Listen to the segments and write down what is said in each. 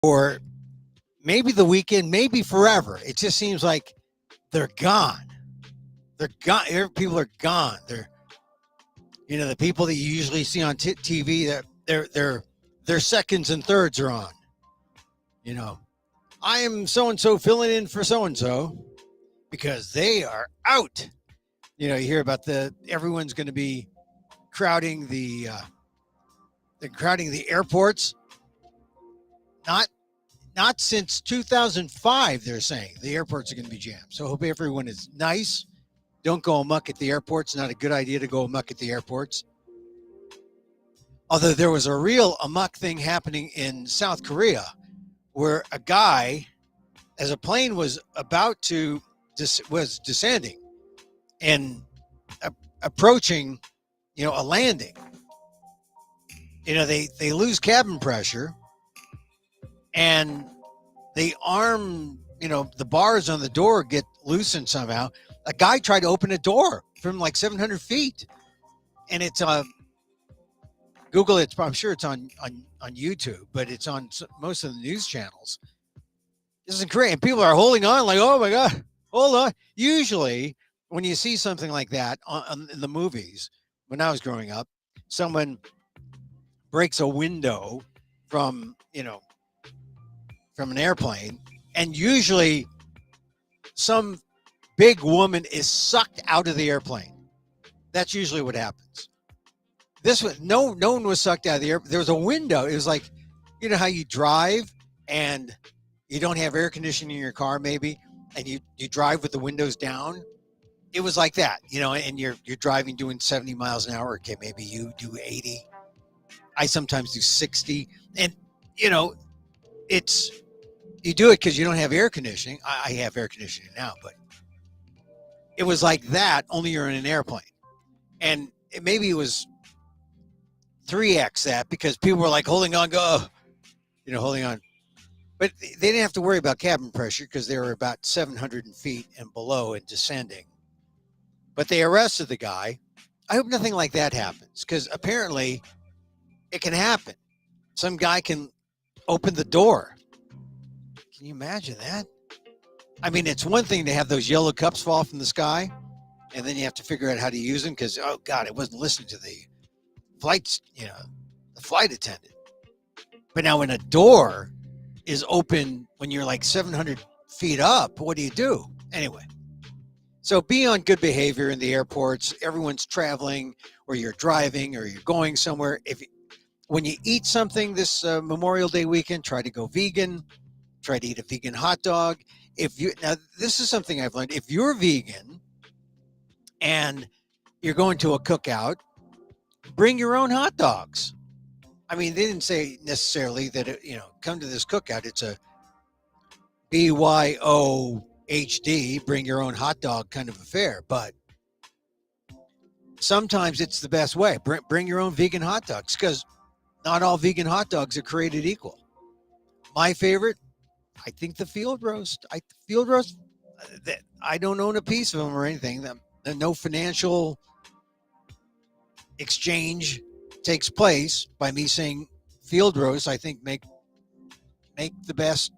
or maybe the weekend, maybe forever. It just seems like they're gone. They're gone. People are gone. They're, the people that you usually see on TV, that their seconds and thirds are on. You know, I am so and so filling in for so and so because they are out. You hear about everyone's going to be crowding the airports. Not not since 2005. They're saying the airports are going to be jammed. So I hope everyone is nice. Don't go amok at the airports. Not a good idea to go amok at the airports. Although there was a real amok thing happening in South Korea, where a guy, as a plane was about to was descending and approaching, a landing, they lose cabin pressure, and the arm, the bars on the door get loosened somehow. A guy tried to open a door from like 700 feet, and it's Google it. I'm sure it's on YouTube, but it's on most of the news channels. This is great, and people are holding on like, oh my god, hold on. Usually, when you see something like that in the movies, when I was growing up, someone breaks a window from from an airplane, and usually some big woman is sucked out of the airplane. That's usually what happens. This was no one was sucked out of the air. There was a window. It was like, how you drive and you don't have air conditioning in your car, maybe, and you drive with the windows down. It was like that, and you're driving doing 70 miles an hour. Okay, maybe you do 80. I sometimes do 60, and it's you do it because you don't have air conditioning. I have air conditioning now, but it was like that. Only you're in an airplane, and maybe it was 3x that, because people were like holding on, holding on. But they didn't have to worry about cabin pressure because they were about 700 feet and below and descending. But they arrested the guy. I hope nothing like that happens, because apparently it can happen. Some guy can open the door. Can you imagine that? I mean, it's one thing to have those yellow cups fall from the sky, and then you have to figure out how to use them because, oh God, it wasn't listening to the flights, the flight attendant. But now when a door is open when you're like 700 feet up, what do you do? Anyway, so be on good behavior in the airports. Everyone's traveling, or you're driving, or you're going somewhere. When you eat something this Memorial Day weekend, try to go vegan. Try to eat a vegan hot dog. Now this is something I've learned. If you're vegan and you're going to a cookout, bring your own hot dogs. I mean, they didn't say necessarily that come to this cookout. It's a BYOHD, bring your own hot dog kind of affair. But sometimes it's the best way. Bring your own vegan hot dogs, because not all vegan hot dogs are created equal. My favorite, I think, the field roast. I don't own a piece of them or anything. No financial exchange takes place by me saying field roast. I think make the best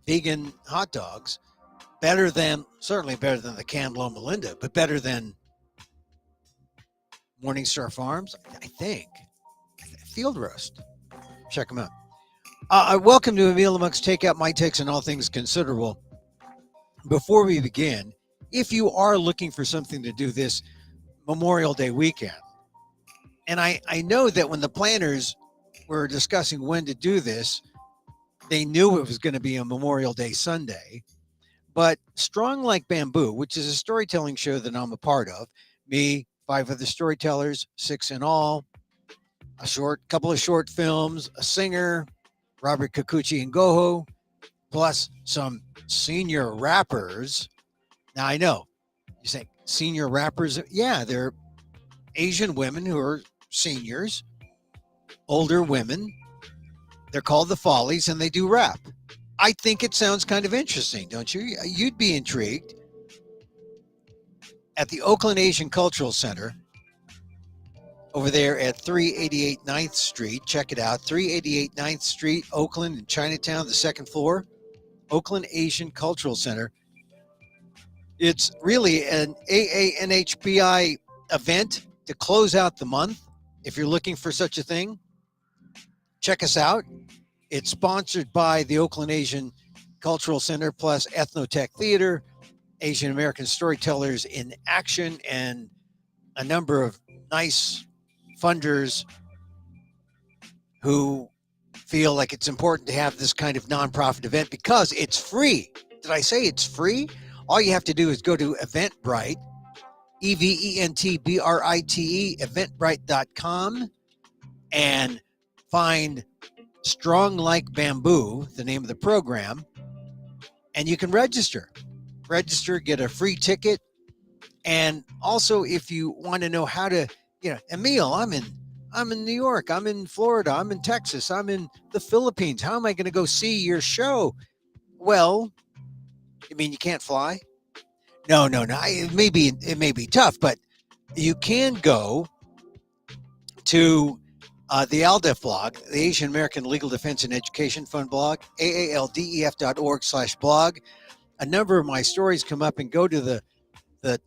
vegan hot dogs. Certainly better than the canned Loma Linda, but better than Morningstar Farms, I think. Field roast. Check them out. Welcome to Emil amongst Takeout, My Takes, and All Things Considerable. Before we begin, if you are looking for something to do this Memorial Day weekend, and I know that when the planners were discussing when to do this, they knew it was going to be a Memorial Day Sunday, but Strong Like Bamboo, which is a storytelling show that I'm a part of, me, 5 other storytellers, 6 in all, couple of short films, a singer, Robert Kikuchi and Goho, plus some senior rappers. Now, I know you say senior rappers. Yeah, they're Asian women who are seniors, older women. They're called the Follies, and they do rap. I think it sounds kind of interesting, don't you? You'd be intrigued. At the Oakland Asian Cultural Center, over there at 388 9th Street. Check it out, 388 9th Street, Oakland in Chinatown, the second floor, Oakland Asian Cultural Center. It's really an AANHPI event to close out the month. If you're looking for such a thing, check us out. It's sponsored by the Oakland Asian Cultural Center plus Ethnotech Theater, Asian American Storytellers in Action, and a number of nice funders who feel like it's important to have this kind of nonprofit event because it's free. Did I say it's free? All you have to do is go to Eventbrite, EVENTBRITE, eventbrite.com, and find Strong Like Bamboo, the name of the program, and you can register, get a free ticket. And also, if you want to know how to, Emil, I'm in New York, I'm in Florida, I'm in Texas, I'm in the Philippines. How am I going to go see your show? Well, you mean you can't fly? No. It may be tough, but you can go to the ALDEF blog, the Asian American Legal Defense and Education Fund blog, aaldef.org/blog. A number of my stories come up, and go to the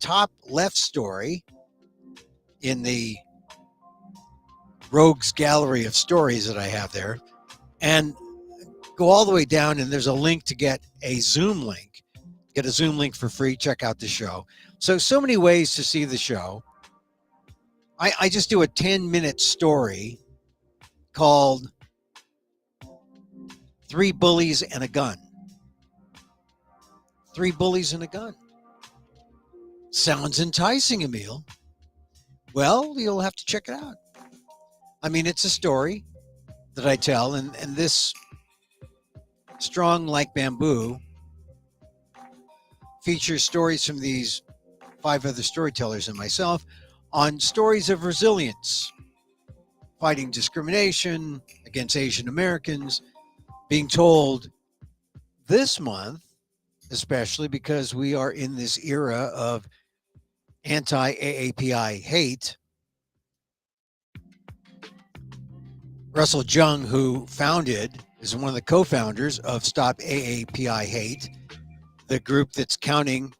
top left story in the rogues gallery of stories that I have there, and go all the way down, and there's a link to get a Zoom link. Get a Zoom link for free. Check out the show. So many ways to see the show. I just do a 10-minute story called 3 Bullies and a Gun. 3 Bullies and a Gun. Sounds enticing, Emil. Well, you'll have to check it out. I mean, it's a story that I tell, and this Strong Like Bamboo features stories from these 5 other storytellers and myself on stories of resilience, fighting discrimination against Asian Americans, being told this month, especially because we are in this era of anti-AAPI hate. Russell Jung, who is one of the co-founders of Stop AAPI Hate, the group that's counting,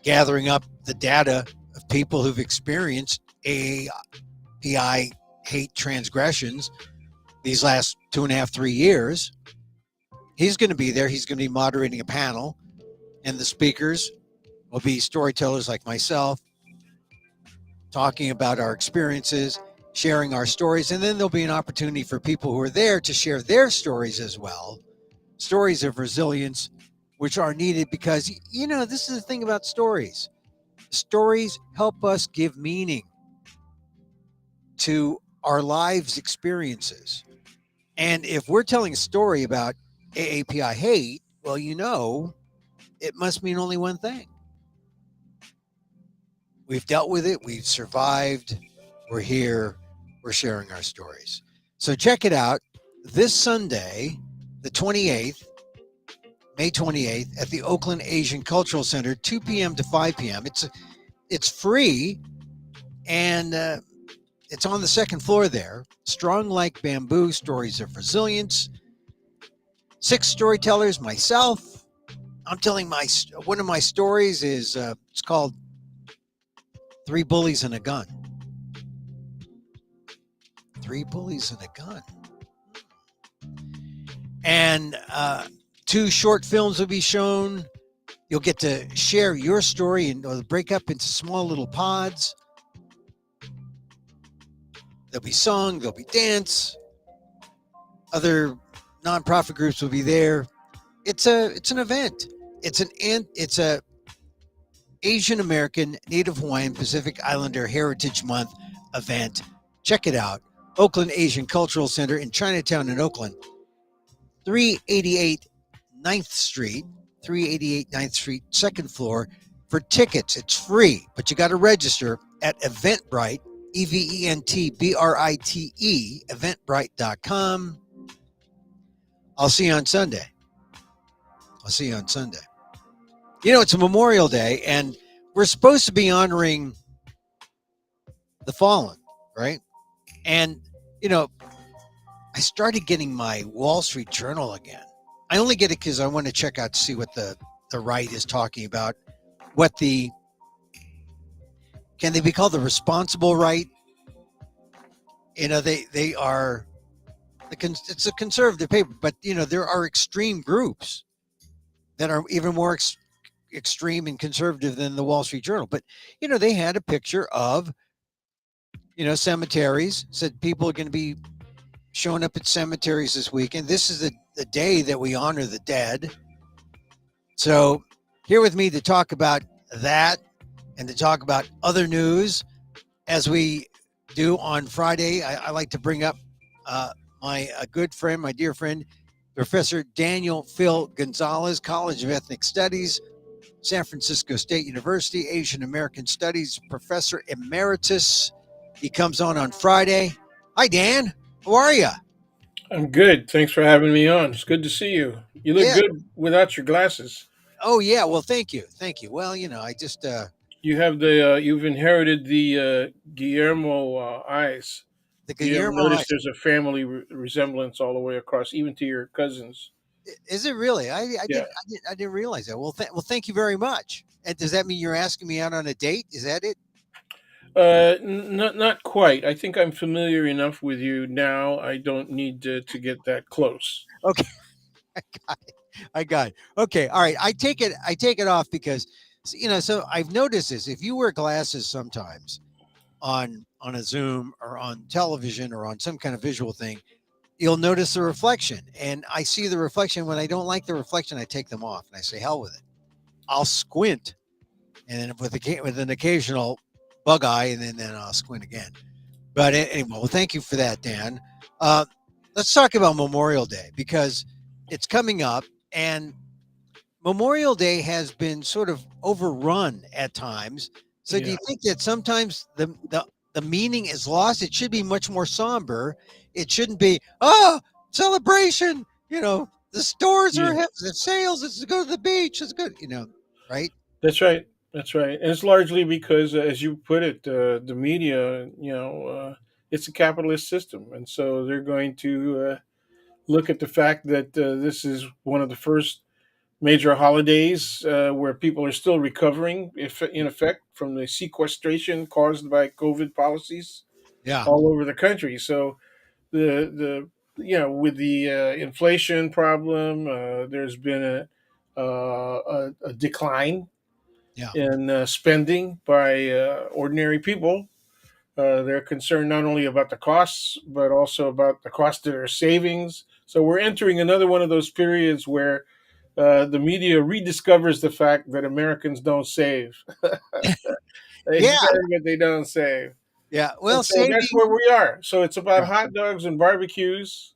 gathering up the data of people who've experienced AAPI hate transgressions these last 2.5, 3 years. He's going to be there. He's going to be moderating a panel, and the speakers will be storytellers like myself, talking about our experiences, sharing our stories, and then there'll be an opportunity for people who are there to share their stories as well, stories of resilience, which are needed because, this is the thing about stories. Stories help us give meaning to our lives' experiences. And if we're telling a story about AAPI hate, well, it must mean only one thing. We've dealt with it. We've survived. We're here. We're sharing our stories. So check it out this Sunday, the 28th, May 28th, at the Oakland Asian Cultural Center, 2 p.m. to 5 p.m. It's free, and it's on the second floor there. Strong Like Bamboo, Stories of Resilience. 6 storytellers, myself. I'm telling one of my stories is, it's called 3 Bullies and a Gun. 3 Bullies and a Gun. And 2 short films will be shown. You'll get to share your story, and it'll break up into small little pods. There'll be song, there'll be dance. Other nonprofit groups will be there. It's an event. It's a Asian American, Native Hawaiian, Pacific Islander Heritage Month event. Check it out. Oakland Asian Cultural Center in Chinatown in Oakland. 388 9th Street, 388 9th Street, second floor. For tickets, it's free, but you got to register at Eventbrite, EVENTBRITE, eventbrite.com. I'll see you on Sunday. It's a Memorial Day, and we're supposed to be honoring the fallen, right? And you know, I started getting my Wall Street Journal again. I only get it because I want to check out to see what the right is talking about. What the can they be called the responsible right? They are it's a conservative paper, but there are extreme groups that are even more extreme and conservative than the Wall Street Journal. But they had a picture of cemeteries. Said people are going to be showing up at cemeteries this weekend. This is the day that we honor the dead. So here with me to talk about that and to talk about other news as we do on Friday. I like to bring up my good friend, my dear friend, Professor Daniel Phil Gonzales, College of Ethnic Studies, San Francisco State University, Asian American Studies Professor Emeritus. He comes on Friday. Hi, Dan. How are you? I'm good. Thanks for having me on. It's good to see you. You look Yeah. good without your glasses. Oh, yeah. Well, thank you. Thank you. Well, I just, You've inherited the Guillermo eyes. the You ever Guillermo notice eyes. there's a family resemblance all the way across, even to your cousins? Is it really? I Yeah. didn't, I didn't realize that. Well, thank you very much. And does that mean you're asking me out on a date? Is that it? Not quite. I think I'm familiar enough with you now. I don't need to get that close. Okay. I got it. I got it. Okay. All right. I take it off because, so I've noticed this. If you wear glasses sometimes on a Zoom or on television or on some kind of visual thing, you'll notice the reflection. And I see the reflection. When I don't like the reflection, I take them off and I say, hell with it. I'll squint, and then with an occasional bug eye, and then I'll squint again. But anyway, well, thank you for that, Dan. Uh, let's talk about Memorial Day because it's coming up, and Memorial Day has been sort of overrun at times. So, do Yeah. you think that sometimes the meaning is lost? It should be much more somber. It shouldn't be celebration. The stores are Yeah. having the sales. Let's go to the beach. It's good. Right? That's right. That's right. And it's largely because, as you put it, the media, it's a capitalist system. And so they're going to look at the fact that this is one of the first major holidays where people are still recovering, if, in effect, from the sequestration caused by COVID policies Yeah. all over the country. So with the inflation problem, there's been a decline Yeah. in spending by ordinary people. They're concerned not only about the costs, but also about the cost of their savings. So we're entering another one of those periods where the media rediscovers the fact that Americans don't save. They Yeah. spend, but they don't save. Yeah. And Well, so that's saving. where we are. So it's about Yeah. hot dogs and barbecues.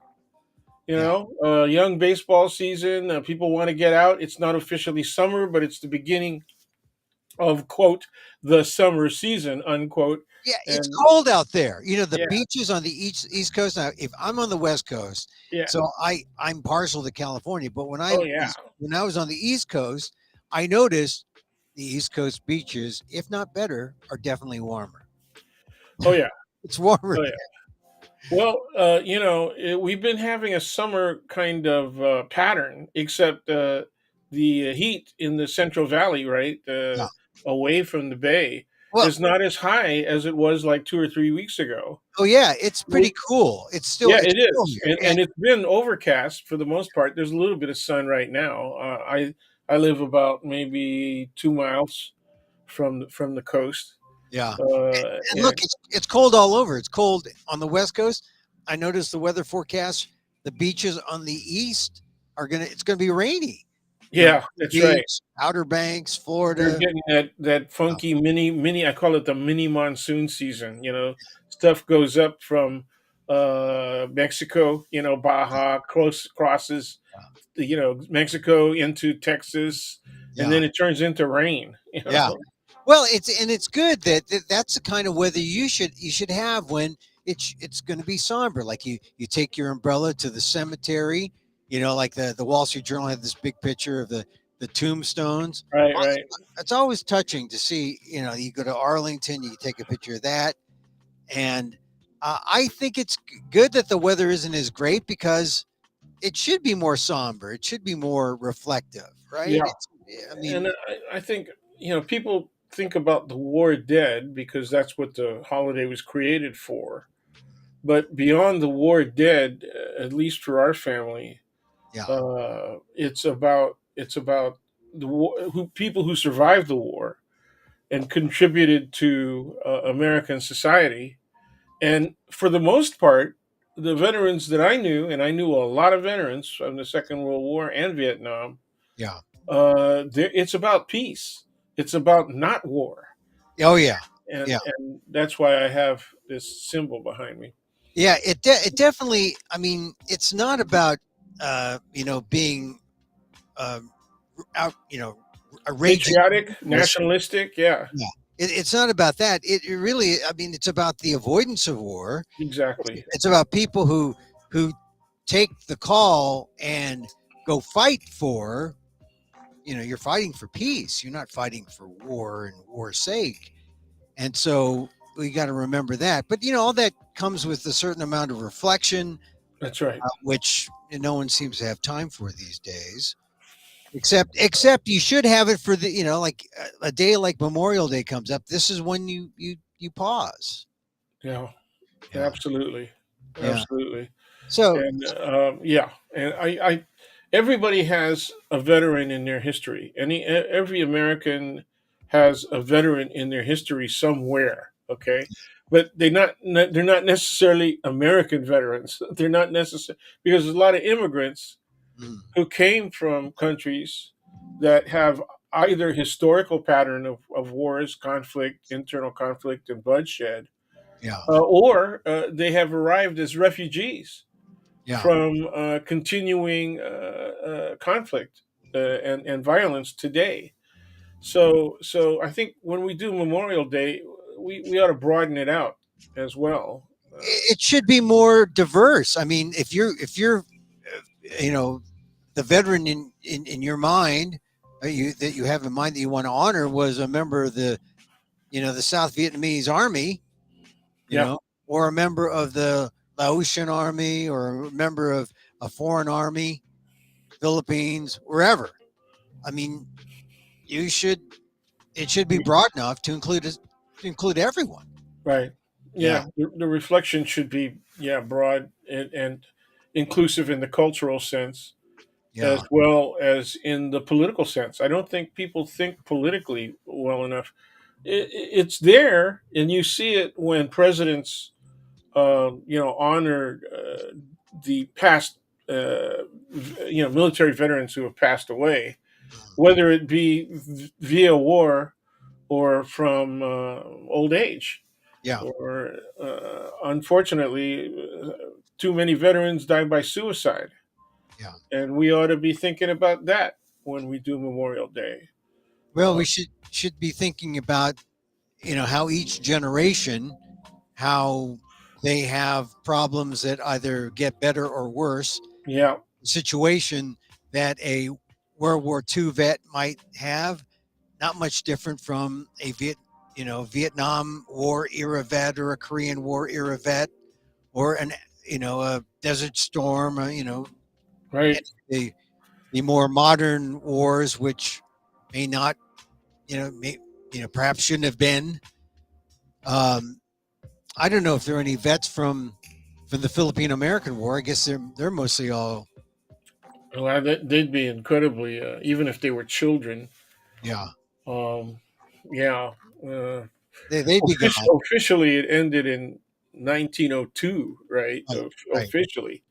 Yeah. Young baseball season. People want to get out. It's not officially summer, but it's the beginning of quote the summer season unquote. Yeah, it's And cold out there. The yeah, beaches on the East Coast. Now, if I'm on the West Coast, yeah, so I'm partial to California. But oh yeah, when I was on the East Coast, I noticed the East Coast beaches, if not better, are definitely warmer. oh yeah, It's warmer. oh yeah. Well, we've been having a summer kind of pattern, except the heat in the Central Valley, right, Yeah. away from the bay, Well, is not as high as it was like 2 or 3 weeks ago. oh yeah, it's pretty Well, cool. yeah, It's it still is, here, and it's been overcast for the most part. There's a little bit of sun right now. I live about maybe 2 miles from the coast, yeah. And look, and it's cold all over. It's cold on the West Coast. I noticed the weather forecast. The beaches on the east it's gonna be rainy. yeah, Miami that's right. Beach, Outer Banks, They're Florida. getting that Yeah, funky mini. I call it the mini monsoon season. Stuff goes up from Mexico. Baja close crosses. Mexico into Texas, and yeah, then it turns into rain. yeah. Well, it's good that's the kind of weather you should have when it's going to be somber. Like you take your umbrella to the cemetery. Like the Wall Street Journal had this big picture of the tombstones. Right, Well, right. it's always touching to see. You go to Arlington, you take a picture of that. And I think it's good that the weather isn't as great because it should be more somber. It should be more reflective, right? Yeah, It's, I mean, and I think people think about the war dead because that's what the holiday was created for. But beyond the war dead, at least for our family, yeah, it's about the war, people who survived the war and contributed to American society. And for the most part, the veterans that I knew, and I knew a lot of veterans from the Second World War and Vietnam, yeah. it's about peace. It's about not war, Oh, yeah, yeah, and that's why I have this symbol behind me. yeah. It definitely. I mean, it's not about being uh, out, a raging. Patriotic, nationalistic, yeah, Yeah. It's not about that. It really, I mean, it's about the avoidance of war. exactly. It's about people who take the call and go fight for, you're fighting for peace. You're not fighting for war and war's sake. And so we got to remember that. But, all that comes with a certain amount of reflection, That's right. which no one seems to have time for these days. Except you should have it for the like a day like Memorial Day comes up. This is when you pause. Yeah, Yeah, absolutely, yeah. absolutely. So And yeah, and everybody has a veteran in their history. Every American has a veteran in their history somewhere. Okay, but they're not necessarily American veterans. They're not necessary because there's a lot of immigrants mm, who came from countries that have either historical pattern of wars, conflict, internal conflict, and bloodshed, yeah, or they have arrived as refugees yeah. from continuing conflict and violence today. So I think when we do Memorial Day, we ought to broaden it out as well. It should be more diverse. I mean, if you're you know the veteran in your mind, that you have in mind that you want to honor was a member of the South Vietnamese Army, you Yeah, know, or a member of the Laotian Army, or a member of a foreign army, Philippines, wherever. I mean, you should it should be broad enough to include everyone. right. Yeah, Yeah, the reflection should be broad and inclusive in the cultural sense yeah. as well as in the political sense. I don't think people think politically well enough. It's there, and you see it when presidents, honor the past, military veterans who have passed away, whether it be via war or from old age, Yeah, or unfortunately, too many veterans die by suicide, yeah. and we ought to be thinking about that when we do Memorial Day. Well, Uh, we should be thinking about how each generation, how they have problems that either get better or worse. yeah, The situation that a World War II vet might have, not much different from a Vietnam War era vet, or a Korean War era vet, or a Desert Storm. right, The the more modern wars, which may not, perhaps shouldn't have been. Um, I don't know if there are any vets from the Philippine American War. I guess they're mostly all. well, they'd be incredibly, even if they were children. Yeah, Um, yeah, uh, they'd be gone. officially it ended in 1902, right? Right, right. Officially,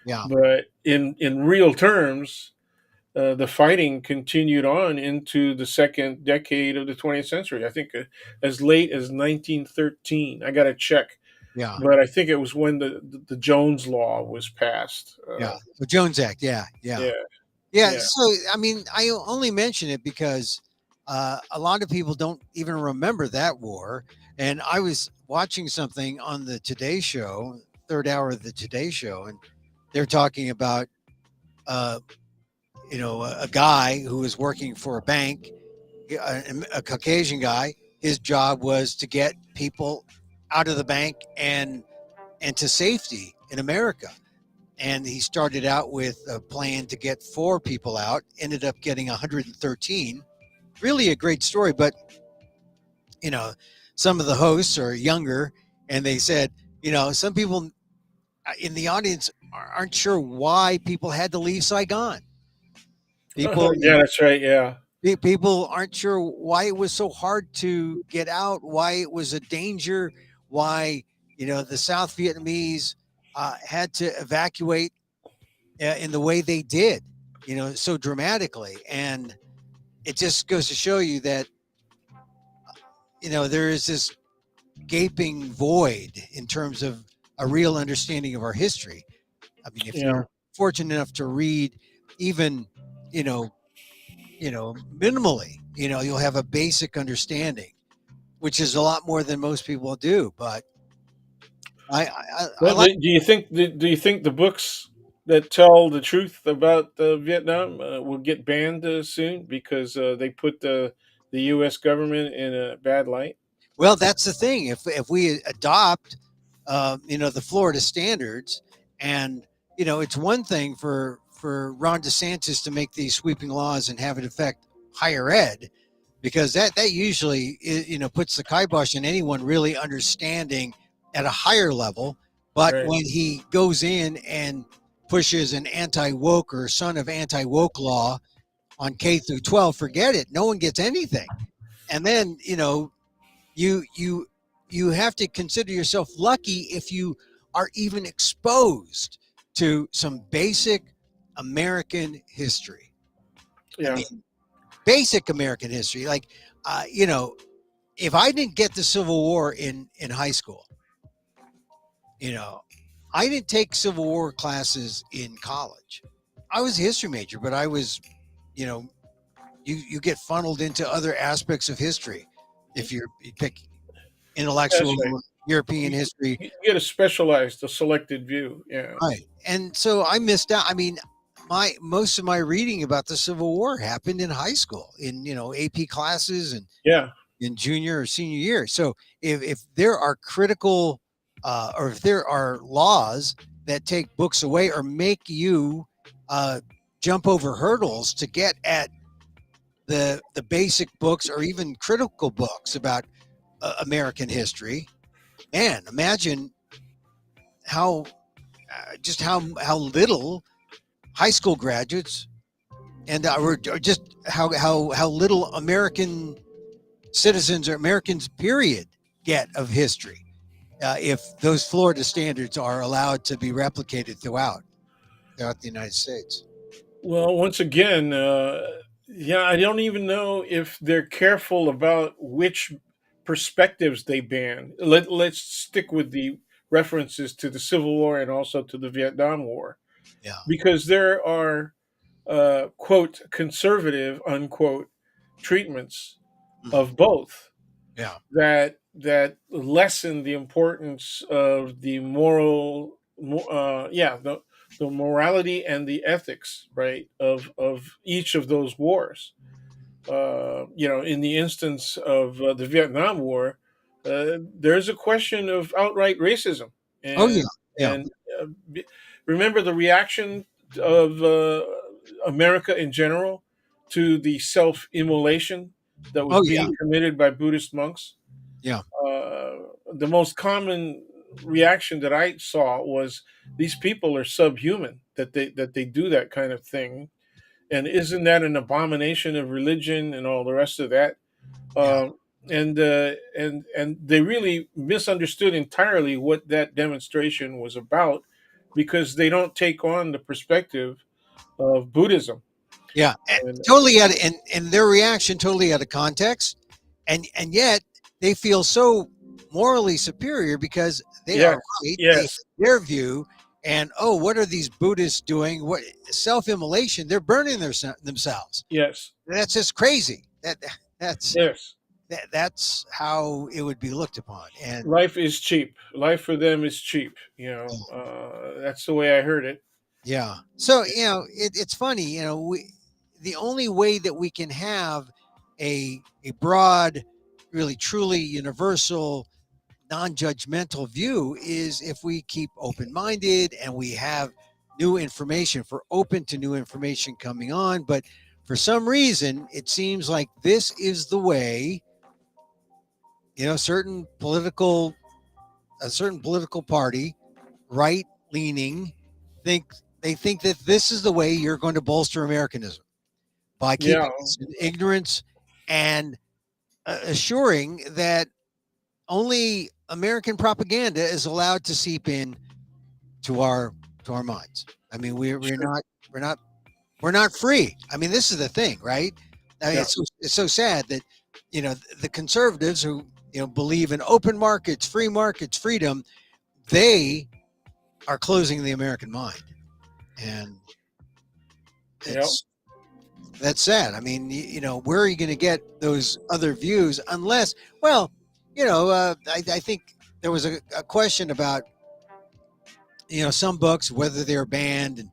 Yeah, but in real terms, the fighting continued on into the second decade of the 20th century. I think as late as 1913. I got to check, yeah, but I think it was when the Jones Law was passed. yeah. The Jones Act. Yeah, yeah, Yeah, yeah. yeah, So I mean, I only mention it because a lot of people don't even remember that war. And I was watching something on the Today Show, third hour of the Today Show, and they're talking about uh, a guy who was working for a bank, a Caucasian guy. His job was to get people out of the bank and to safety in America. And he started out with a plan to get 4 people out, ended up getting 113. Really a great story, but you know, some of the hosts are younger, and they said, some people in the audience aren't sure why people had to leave Saigon. People, Yeah, that's right. Yeah, people aren't sure why it was so hard to get out, why it was a danger, why the South Vietnamese had to evacuate in the way they did, so dramatically. And it just goes to show you that there is this gaping void in terms of a real understanding of our history. I mean, if yeah. you're fortunate enough to read even, you know, minimally, you'll have a basic understanding, which is a lot more than most people do. But I Well, like. do you think the books that tell the truth about Vietnam will get banned soon because they put the U.S. government in a bad light? Well, that's the thing. If we adopt, the Florida standards, and it's one thing for Ron DeSantis to make these sweeping laws and have it affect higher ed, because that usually puts the kibosh on anyone really understanding at a higher level. But Right. when he goes in and pushes an anti-woke or son of anti-woke law on K through 12, forget it. No one gets anything. And then you you you have to consider yourself lucky if you are even exposed to some basic American history. I Yeah. mean, basic American history. Like, if I didn't get the Civil War in high school, you know, I didn't take Civil War classes in college. I was a history major, but I was, you know, you get funneled into other aspects of history if you pick That's intellectual right. European You, history. you get a specialized, a selected view. Yeah. Right. And so I missed out. I mean, my most of my reading about the Civil War happened in high school in, AP classes and Yeah. in junior or senior year. So if there are critical or if there are laws that take books away or make you uh, jump over hurdles to get at the basic books or even critical books about American history, man, imagine how just how little high school graduates and or just how little American citizens or Americans period get of history if those Florida standards are allowed to be replicated throughout the United States. Well, once again, yeah, I don't even know if they're careful about which perspectives they ban. Let's stick with the references to the Civil War and also to the Vietnam War, Yeah. because there are quote conservative unquote treatments Mhm. of both Yeah. that lessen the importance of the the morality and the ethics, right, of each of those wars. In the instance of the Vietnam War, there's a question of outright racism, Oh yeah. and Yeah. and uh, be- remember the reaction of America in general to the self-immolation that was Oh yeah. being committed by Buddhist monks. Yeah. uh, the most common reaction that I saw was these people are subhuman that they do that kind of thing, and isn't that an abomination of religion and all the rest of that? Yeah. Um, and they really misunderstood entirely what that demonstration was about because they don't take on the perspective of Buddhism. Yeah. And Totally out of, and their reaction totally out of context, and yet they feel so morally superior because they are yes, right. They have yes, their view, and oh, what are these Buddhists doing? What self-immolation? They're burning themselves. yes, That's just crazy. That's yes. that's how it would be looked upon. And Life is cheap. Life for them is cheap. That's the way I heard it. yeah, so it's funny. The only way that we can have a broad, really truly universal, non-judgmental view is if we keep open-minded and we have new information, if we're open to new information coming on. But for some reason, it seems like this is the way, certain a certain political party, right leaning, think they think that this is the way you're going to bolster Americanism by Yeah. keeping us in ignorance and assuring that only American propaganda is allowed to seep in to our minds. I mean, Sure. we're not we're not free. I mean, this is the thing, right? I mean, Yeah. it's so sad that the conservatives who believe in open markets, free markets, freedom, they are closing the American mind, and Yep. it's that's sad. I mean, where are you going to get those other views unless, well, I think there was a question about some books whether they're banned, and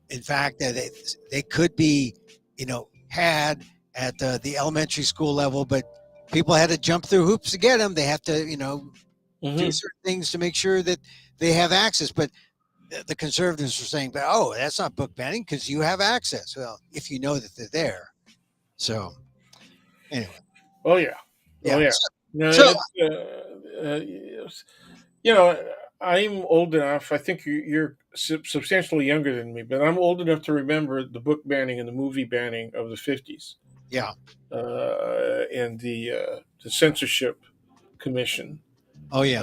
in fact that they could be had at the elementary school level, but people had to jump through hoops to get them. They have to do Hmm. certain things to make sure that they have access. But the conservatives are saying, but oh, that's not book banning because you have access. Well, if you know that they're there. So anyway, Oh yeah. Oh yeah. yeah. No, So it's you know, I'm old enough. I think you're substantially younger than me, but I'm old enough to remember the book banning and the movie banning of the '50s, yeah. and the censorship commission Oh yeah.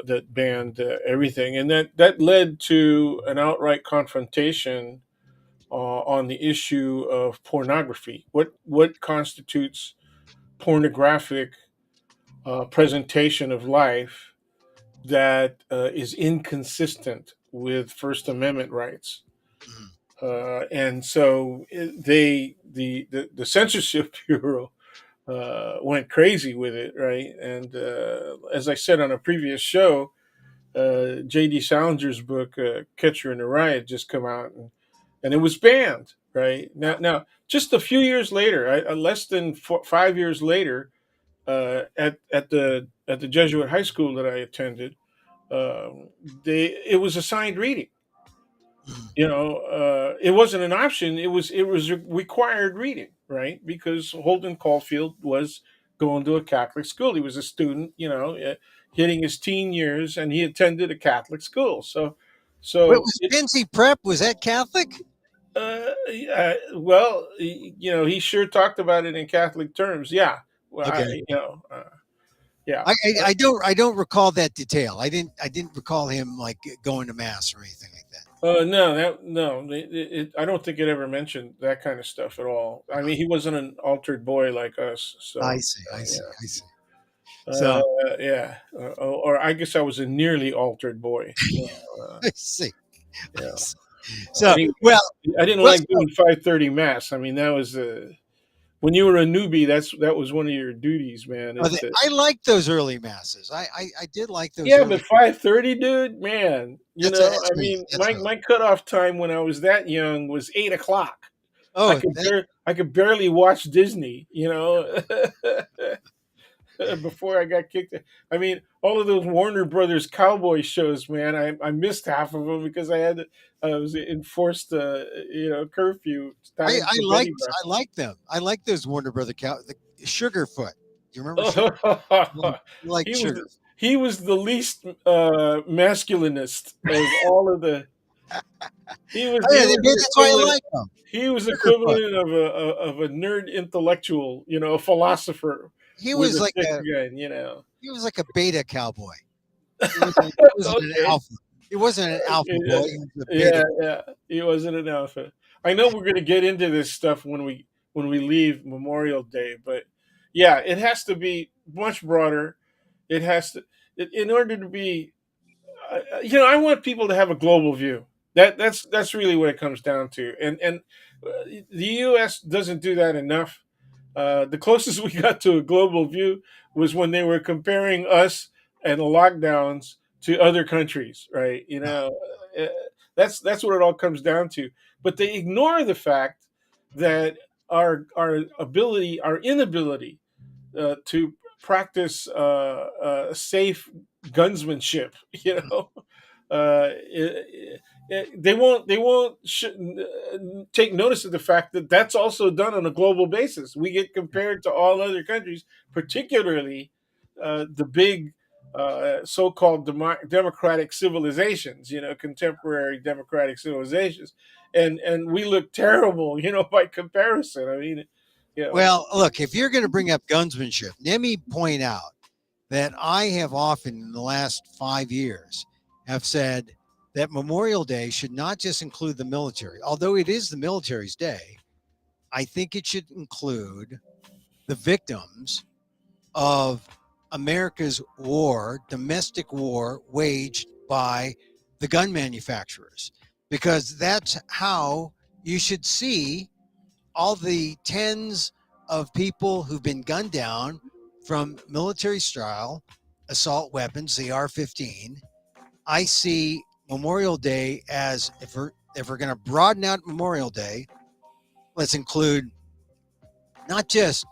that banned everything, and that led to an outright confrontation on the issue of pornography. What constitutes pornographic presentation of life that is inconsistent with First Amendment rights. Mhm. And so the censorship bureau went crazy with it, right? And as I said on a previous show, J.D. Salinger's book "Catcher in the Rye" had just come out, and it was banned. Right now, just a few years later, less than 5 years later, at the Jesuit high school that I attended, they it was assigned reading. Mhm. It wasn't an option. It was a required reading, right? Because Holden Caulfield was going to a Catholic school. He was a student, hitting his teen years, and he attended a Catholic school. So, What so was it. Kinsey Prep? Was that Catholic? Well, he sure talked about it in Catholic terms. Yeah. Well, Okay. yeah. I don't recall that detail. I didn't recall him like going to mass or anything like that. No, no. I don't think it ever mentioned that kind of stuff at all. I mean, he wasn't an altered boy like us, I so see. I see. I see. uh, So yeah. Or I guess I was a nearly altered boy. I see. I Yeah. see. I So didn't. well, I didn't let's like go. doing 5:30 mass. I mean, that was when you were a newbie. That was one of your duties, man. I like those early masses. I did like those Yeah, early. but 5:30, dude, man. That's I me. mean, That's my me. my cutoff time when I was that young was 8 o'clock. Oh, that, I could barely watch Disney, before I got kicked. I mean, all of those Warner Brothers cowboy shows, man. I missed half of them because I was enforced, curfew time for Betty I liked them. I like those Warner Brother the Sugarfoot. Do you remember Sugar? Brown. You like he was Sugar? he was the least masculinist of all of the. He was Oh yeah, he was maybe the that's why I equivalent. like them. He was Sugarfoot. equivalent of a nerd intellectual, a philosopher He with was a like thick a gun. beta cowboy. He wasn't an Okay. alpha. He wasn't an alpha Yeah, boy. He was a beta. yeah, yeah. He wasn't an alpha. I know we're going to get into this stuff when we leave Memorial Day, but yeah, it has to be much broader. It has to, in order to be, I want people to have a global view. That's really what it comes down to, and the U.S. doesn't do that enough. The closest we got to a global view was when they were comparing us and the lockdowns to other countries, right? Uh, that's what it all comes down to. But they ignore the fact that our inability to practice safe gunsmanship. You know, they won't take notice of the fact that that's also done on a global basis. We get compared to all other countries, particularly the big so-called democratic civilizations. You know, contemporary democratic civilizations, and we look terrible. You know, by comparison. I mean, you know, Well, look, if you're going to bring up gunsmanship, let me point out that I have often in the last 5 years have said that Memorial Day should not just include the military, although it is the military's day. I think it should include the victims of America's war, domestic war waged by the gun manufacturers, because that's how you should see all the tens of people who've been gunned down from military style assault weapons, the AR-15. I see Memorial Day as, if we're going to broaden out Memorial Day, let's include not just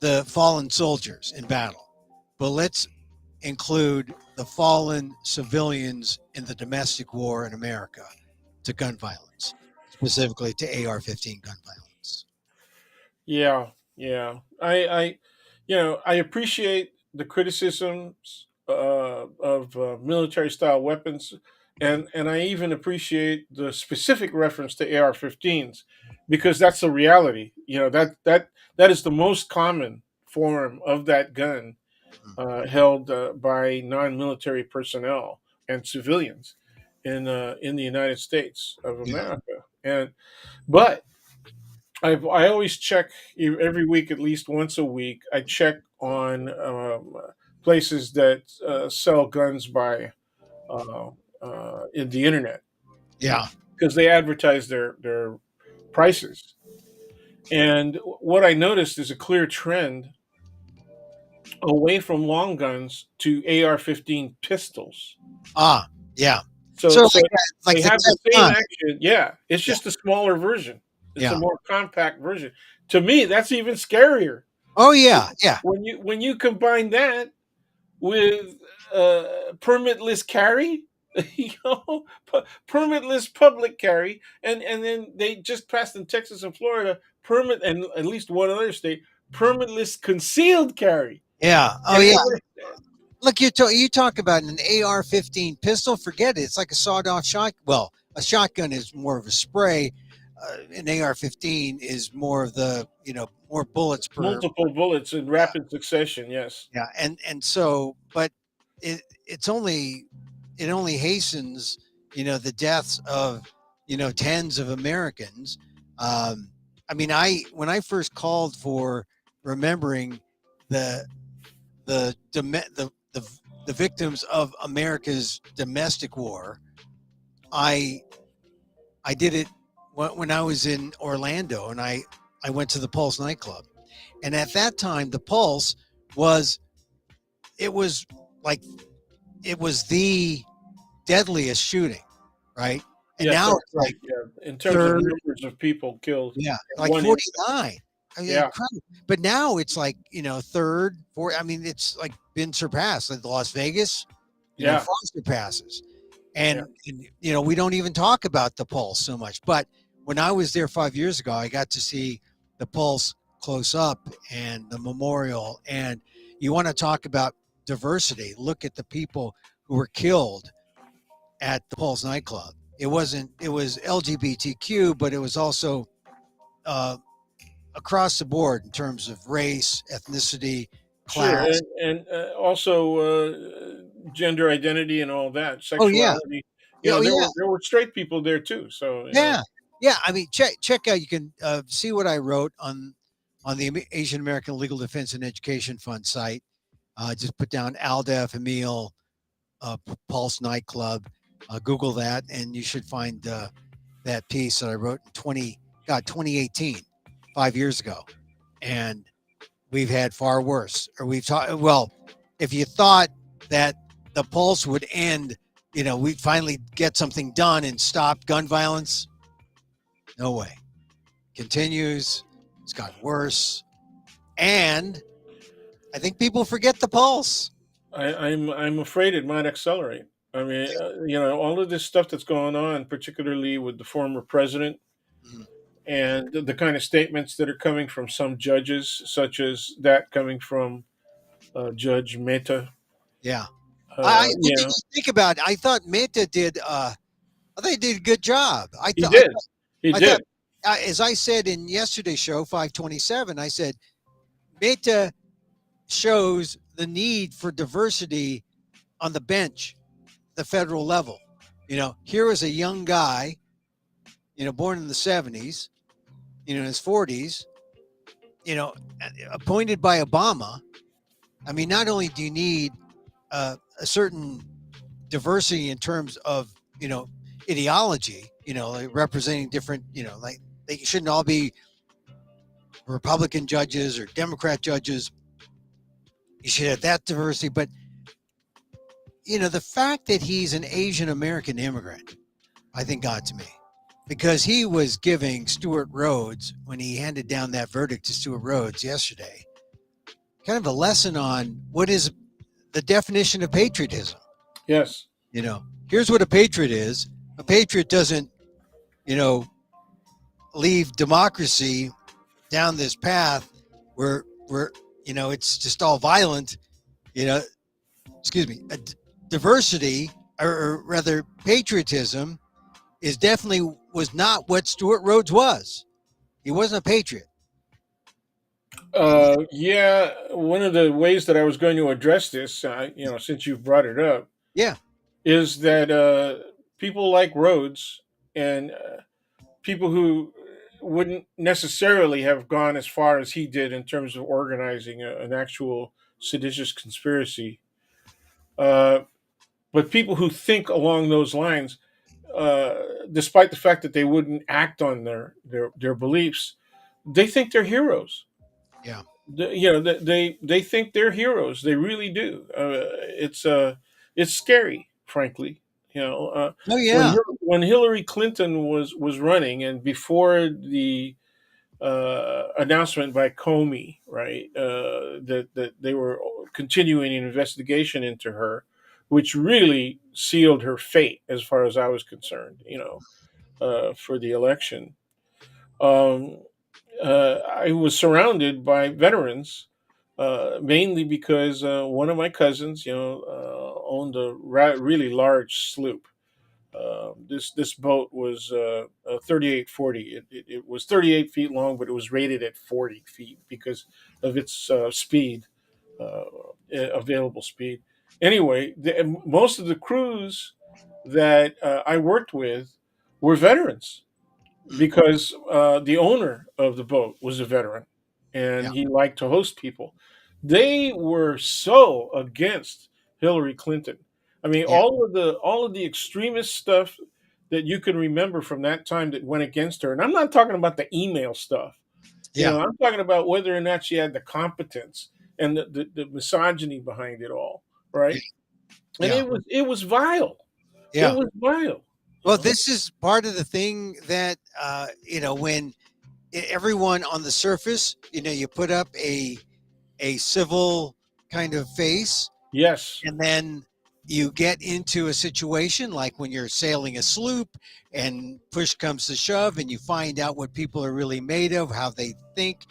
the fallen soldiers in battle, but let's include the fallen civilians in the domestic war in America to gun violence, specifically to AR-15 gun violence. yeah, yeah. I appreciate the criticisms of military style weapons, and I even appreciate the specific reference to AR-15s, because that's the reality. You know, that is the most common form of that gun held by non-military personnel and civilians in the United States of Yeah. America. And but I always check every week, at least once a week. I check on places that sell guns by in the internet, Yeah. because they advertise their prices. And what I noticed is a clear trend away from long guns to AR-15 pistols. Ah, yeah. So So so like that, like they the have the Tet same 9. action. Yeah, it's Yeah. just a smaller version. It's a Yeah. more compact version. To me, that's even scarier. Oh yeah. Yeah. When you combine that with permitless carry, you know, permitless public carry, and then they just passed in Texas and Florida permit, and at least one other state, permitless concealed carry. Yeah. Oh And yeah. everybody, Look, you talk about an AR-15 pistol. Forget it. It's like a sawed-off shot. Well, a shotgun is more of a spray. An AR-15 is more of the more bullets per. multiple bullets in Yeah. rapid succession. Yes. Yeah. And so, but it only hastens the deaths of tens of Americans. Um, I mean, when I first called for remembering the the victims of America's domestic war, I I did it when I was in Orlando, and I went to the Pulse nightclub, and at that time the Pulse was it was like it was the deadliest shooting, right? And Yes, now that's it's right. like Yeah, in terms of third, numbers of people killed yeah, in like one incident. 49. I mean, Yeah, incredible. But now it's like third, fourth. I mean, it's like been surpassed. Like Las Vegas, yeah, far surpasses. yeah. And we don't even talk about the Pulse so much. But when I was there 5 years ago, I got to see the Pulse close up and the memorial. And you want to talk about diversity? Look at the people who were killed at the Pulse nightclub. It was LGBTQ, but it was also uh, across the board in terms of race, ethnicity, Sure, class. and also gender identity and all that, Oh yeah, sexuality. You yeah, know, oh yeah, there were straight people there too. So you know, yeah, yeah. I mean, check out. You can see what I wrote on the Asian American Legal Defense and Education Fund site. Just put down Aldef Emil Pulse nightclub. Google that, and you should find that piece that I wrote in 2018, 5 years ago, and we've had far worse. Or we've talked. Well, if you thought that the Pulse would end, we'd finally get something done and stop gun violence. No way. Continues. It's gotten worse, and I think people forget the Pulse. I'm afraid it might accelerate. I mean, all of this stuff that's going on, particularly with the former president, Mhm. and the kind of statements that are coming from some judges, such as that coming from Judge Mehta. Yeah. What You did know, you think about it? I thought Meta did. I think he did a good job. he did. He I thought, did. as I said in yesterday's show, 527, I said Meta shows the need for diversity on the bench, the federal level. Here was a young guy, born in the 70s, in his 40s, you know, appointed by Obama. I mean, not only do you need a certain diversity in terms of, ideology, like representing different, like they shouldn't all be Republican judges or Democrat judges. You should have that diversity. But, the fact that he's an Asian American immigrant, I think got to me because he was giving Stuart Rhodes, when he handed down that verdict to Stuart Rhodes yesterday, kind of a lesson on what is the definition of patriotism. Yes. Here's what a patriot is. A patriot doesn't, you know, leave democracy down this path where it's just all violent. You know, excuse me. Diversity, or rather patriotism, is definitely was not what Stuart Rhodes was. He wasn't a patriot. Yeah. One of the ways that I was going to address this, since you've brought it up, Yeah, is that people like Rhodes and people who wouldn't necessarily have gone as far as he did in terms of organizing an actual seditious conspiracy, uh, but people who think along those lines, uh, despite the fact that they wouldn't act on their beliefs, they think they're heroes. yeah. They think they're heroes. They really do. It's scary, frankly. Oh When yeah, when Hillary Clinton was running, and before the announcement by Comey, right, that they were continuing an investigation into her, which really sealed her fate, as far as I was concerned. For the election. Um, I was surrounded by veterans, mainly because one of my cousins, owned a really large sloop. This boat was 3840. It was 38 feet long, but it was rated at 40 feet because of its speed, uh, available speed. Anyway, most of the crews that I worked with were veterans, mm, because the owner of the boat was a veteran yeah, and he liked to host people. They were so against Hillary Clinton. I mean, yeah, all of the extremist stuff that you can remember from that time that went against her. And I'm not talking about the email stuff. yeah, I'm talking about whether or not she had the competence and the misogyny behind it all, right? And yeah, it was vile. It yeah. was vile. You Well, know? this is part of the thing that when everyone on the surface, you put up a civil kind of face, Yes. and then you get into a situation like when you're sailing a sloop and push comes to shove and you find out what people are really made of, how they think,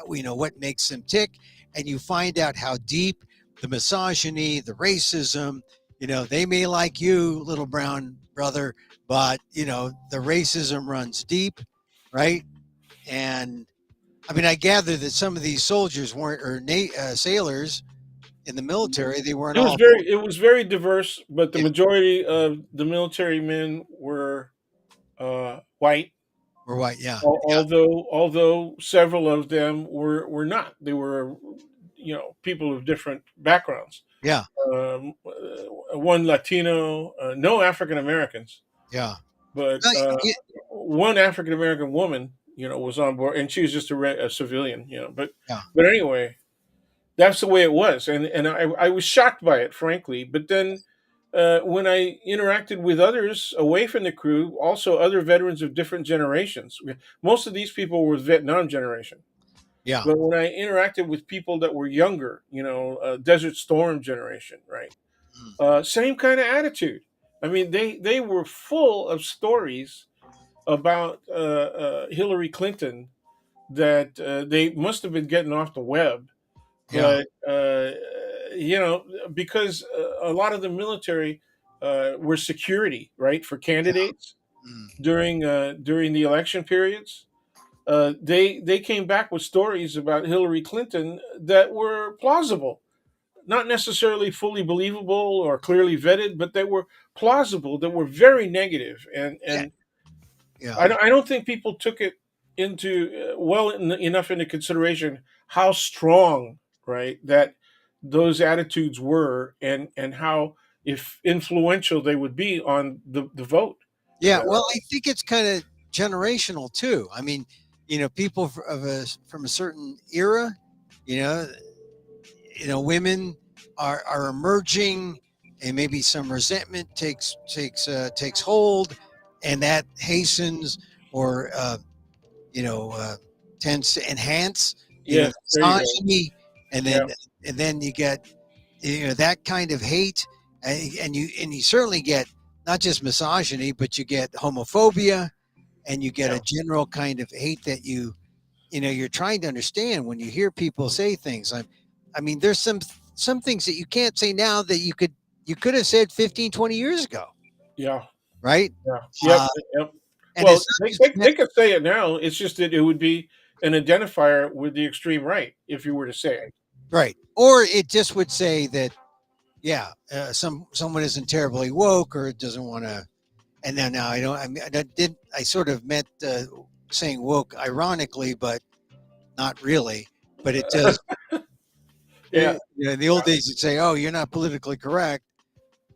what makes them tick, and you find out how deep the misogyny, the racism, they may like you, little brown brother, but the racism runs deep, right? And I mean, I gather that some of these soldiers weren't, or sailors in the military, they weren't It was all very diverse, but the yeah, majority of the military men were white. or white. Yeah, yeah, Although several of them were not. They were people of different backgrounds. yeah, One Latino, no African Americans, yeah. but Uh, y- one African American woman was on board, and she was just a civilian. yeah, But anyway, that's the way it was, and I was shocked by it, frankly. But then, when I interacted with others away from the crew, also other veterans of different generations, most of these people were Vietnam generation. Yeah. But when I interacted with people that were younger, Desert Storm generation, right? Mm. Same kind of attitude. I mean, they were full of stories about Hillary Clinton that they must have been getting off the web, Yeah. but because a lot of the military were security, right, for Yeah. candidates Mm. during the election periods. They came back with stories about Hillary Clinton that were plausible, not necessarily fully believable or clearly vetted, but they were plausible. That were very negative, and Yeah. and Yeah. I don't think people took it into enough into consideration how strong, right, that those attitudes were, and how if influential they would be on the vote. Yeah. Uh, Well, I think it's kind of generational too. I mean, people from a certain era, you know, women are emerging, and maybe some resentment takes hold, and that hastens or tends to enhance yes, the there you go. misogyny, and Yeah, then you get that kind of hate, and you certainly get not just misogyny, but you get homophobia, and you get yeah, a general kind of hate that you're trying to understand when you hear people say things. I mean, there's some things that you can't say now that you could have said 15, 20 years ago, yeah, right? yeah. uh, Yep, yep. and Well, it's not they, just they, they could say it now. It's just that it would be an identifier with the extreme right if you were to say it. right, or it just would say that, yeah, someone isn't terribly woke or doesn't want to. And then now I don't. I mean, I sort of meant saying woke ironically, but not really. But it does. Yeah, In the old days, you'd say, "Oh, you're not politically correct,"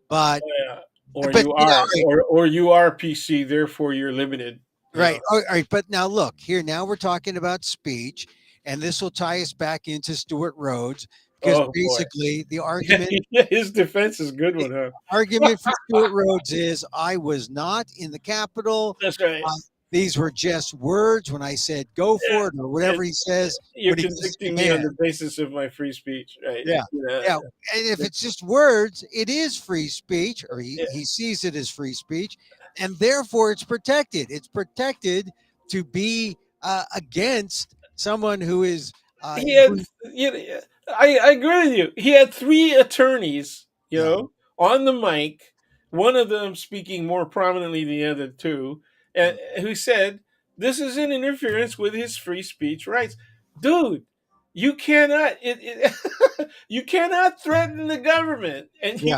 but yeah. Or but you all are, right, or you are PC, therefore you're limited. You right, know. all right. But now look here. Now we're talking about speech, and this will tie us back into Stuart Rhodes, because Oh boy. basically the Yeah, argument yeah, his defense is a good one, huh? argument for Stuart Rhodes is I was not in the Capitol. That's right. Uh, these were just words when I said go Yeah, for it or whatever and he says you're when he gives the convicting me on command. the basis of my free speech, right? Yeah. Yeah, Yeah. And if it's just words, it is free speech, or he, yeah. he sees it as free speech, and therefore it's protected. It's protected to be against someone who is, He had, who, I agree with you. He had three attorneys, yeah, on the mic. One of them speaking more prominently than the other two, and who said this is an interference with his free speech rights. Dude, you cannot you cannot threaten the government, and you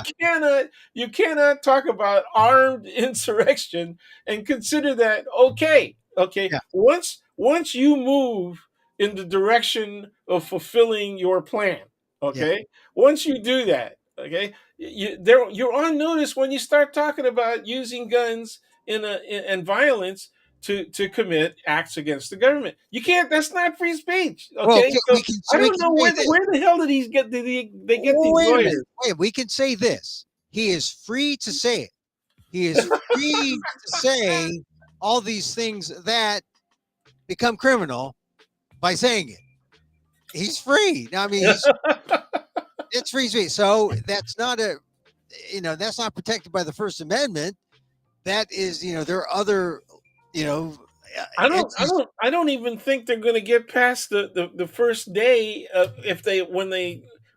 yeah, cannot talk about armed insurrection and consider that okay. Okay, yeah, once you move in the direction of fulfilling your plan. yeah. Okay, once you do that, okay, you're on notice when you start talking about using guns and violence to commit acts against the government. You can't. That's not free speech. Well, Okay, okay, so we can I we don't can know say where this. the hell they get these Wait a minute. lawyers. Wait, we can say this. He is free to say it. He is free to say all these things that become criminal by saying it. He's free. I mean, it's free speech. So that's not protected by the First Amendment. That is, there are other, you know, entities. I don't even think they're going to get past the first day if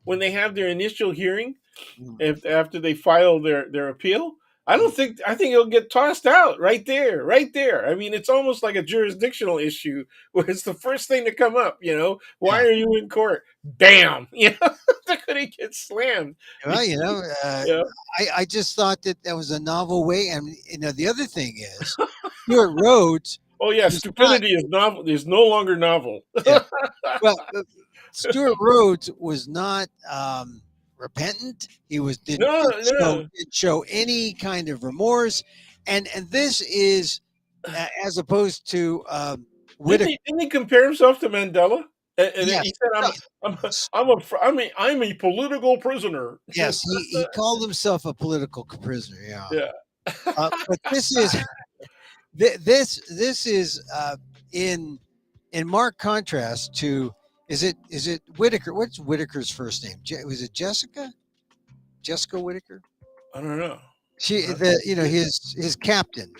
when they have their initial hearing, Mm, if after they file their appeal. mm, I think it'll get tossed out right there. I mean, it's almost like a jurisdictional issue where it's the first thing to come up. Why yeah. are you in court? Bam! They're gonna get slammed. Well, Yeah. I just thought that was a novel way. And the other thing is, Stuart Rhodes Oh yeah, was not. stupidity is no longer novel. Yeah. Well, Stuart Rhodes was not repentant. He was didn't, No, didn't show no. didn't show any kind of remorse, and this is as opposed to Didn't Whitaker. he? Didn't he compare himself to Mandela? And Yes, he said, no, I'm a political prisoner." yes, he called himself a political prisoner. Yeah, Yeah. but this is in marked contrast to Is it Whitaker? What's Whitaker's first name? Was it Jessica? Jessica Whitaker? I don't know. She Huh? the his captain.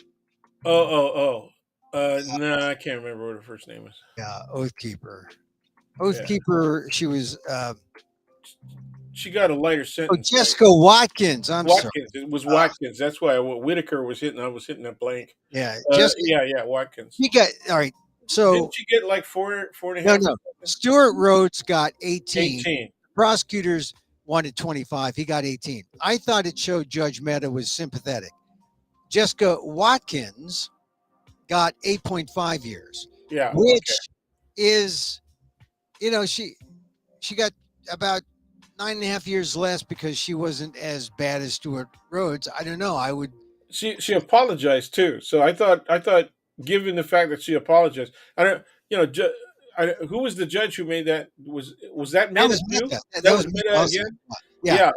No, I can't remember what her first name is. Yeah, Oathkeeper. Yeah, Oathkeeper. She was she got a lighter sentence, right? Jessica Watkins. I'm sorry. Watkins. It was Uh, Watkins. That's why Whitaker was hitting. I was hitting a blank. yeah, Jessica. Yeah, Watkins. He got all right. Didn't So she get like four and a no, half or no. something? Stuart Rhodes got 18. 18. Prosecutors wanted 25. He got 18. I thought it showed Judge Mehta was sympathetic. Jessica Watkins got 8.5 years, Yeah. which Okay. is, she got about 9.5 years less because she wasn't as bad as Stuart Rhodes. I don't know. I would. She apologized too. So I thought, given the fact that she apologized, I don't. You know, who was the judge who made that? Was that That Meta was too? Mehta. That That was was Mehta Meta also. again. Yeah.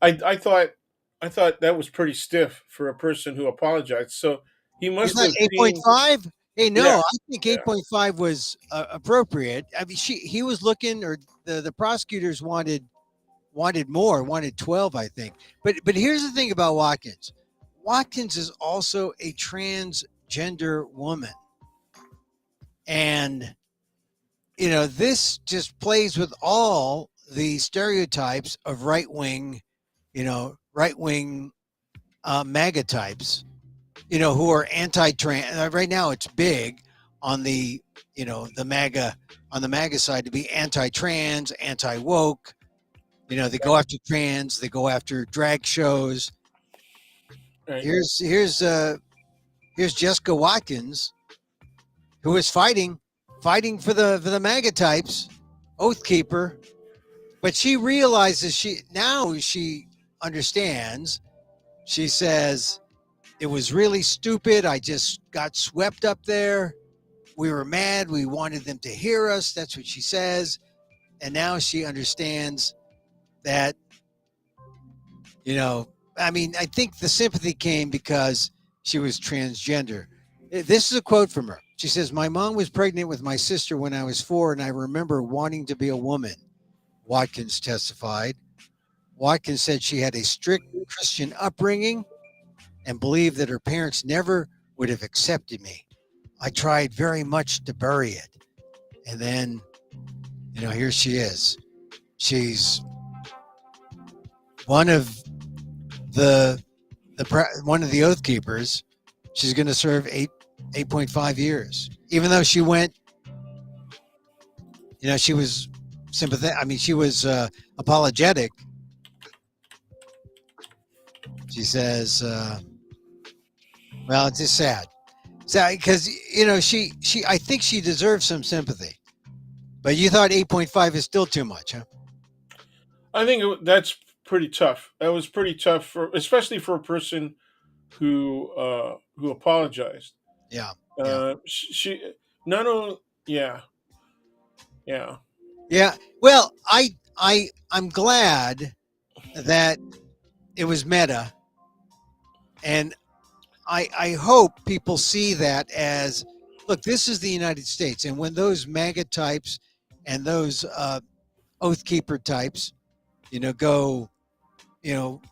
Yeah. I thought that was pretty stiff for a person who apologized. So he It's must not have seen. 8.5. Hey, Yeah. no, I think Yeah. 8.5 was appropriate. I mean, he was looking, or the prosecutors wanted more, wanted 12, I think. But here's the thing about Watkins. Watkins is also a transgender woman, and this just plays with all the stereotypes of right wing MAGA types, who are anti-trans. Right now, it's big on the MAGA on the MAGA side to be anti-trans, anti-woke. They go after trans, they go after drag shows. Right. Here's Jessica Watkins, who is fighting for the MAGA types, Oathkeeper, but she realizes she understands. She says it was really stupid. I just got swept up there. We were mad. We wanted them to hear us. That's what she says. And now she understands that, I mean, I think the sympathy came because she was transgender. This is a quote from her. She says, "My mom was pregnant with my sister when I was 4, and I remember wanting to be a woman," Watkins testified. Watkins said she had a strict Christian upbringing and believed that her parents never would have accepted me. I tried very much to bury it. And then, here she is. She's one of the one of the Oath Keepers. She's going to serve 8.5 years, even though she went. She was sympathetic. I mean, she was apologetic. She says, "Well, it's just sad, because she I think she deserves some sympathy." But you thought 8.5 is still too much, huh? I think that's pretty tough. That was pretty tough especially for a person who apologized. Yeah, yeah, She not only. Yeah. Yeah. yeah. Well, I'm glad that it was meta, and I hope people see that as, look, this is the United States, and when those MAGA types and those Oath Keeper types, go, you know,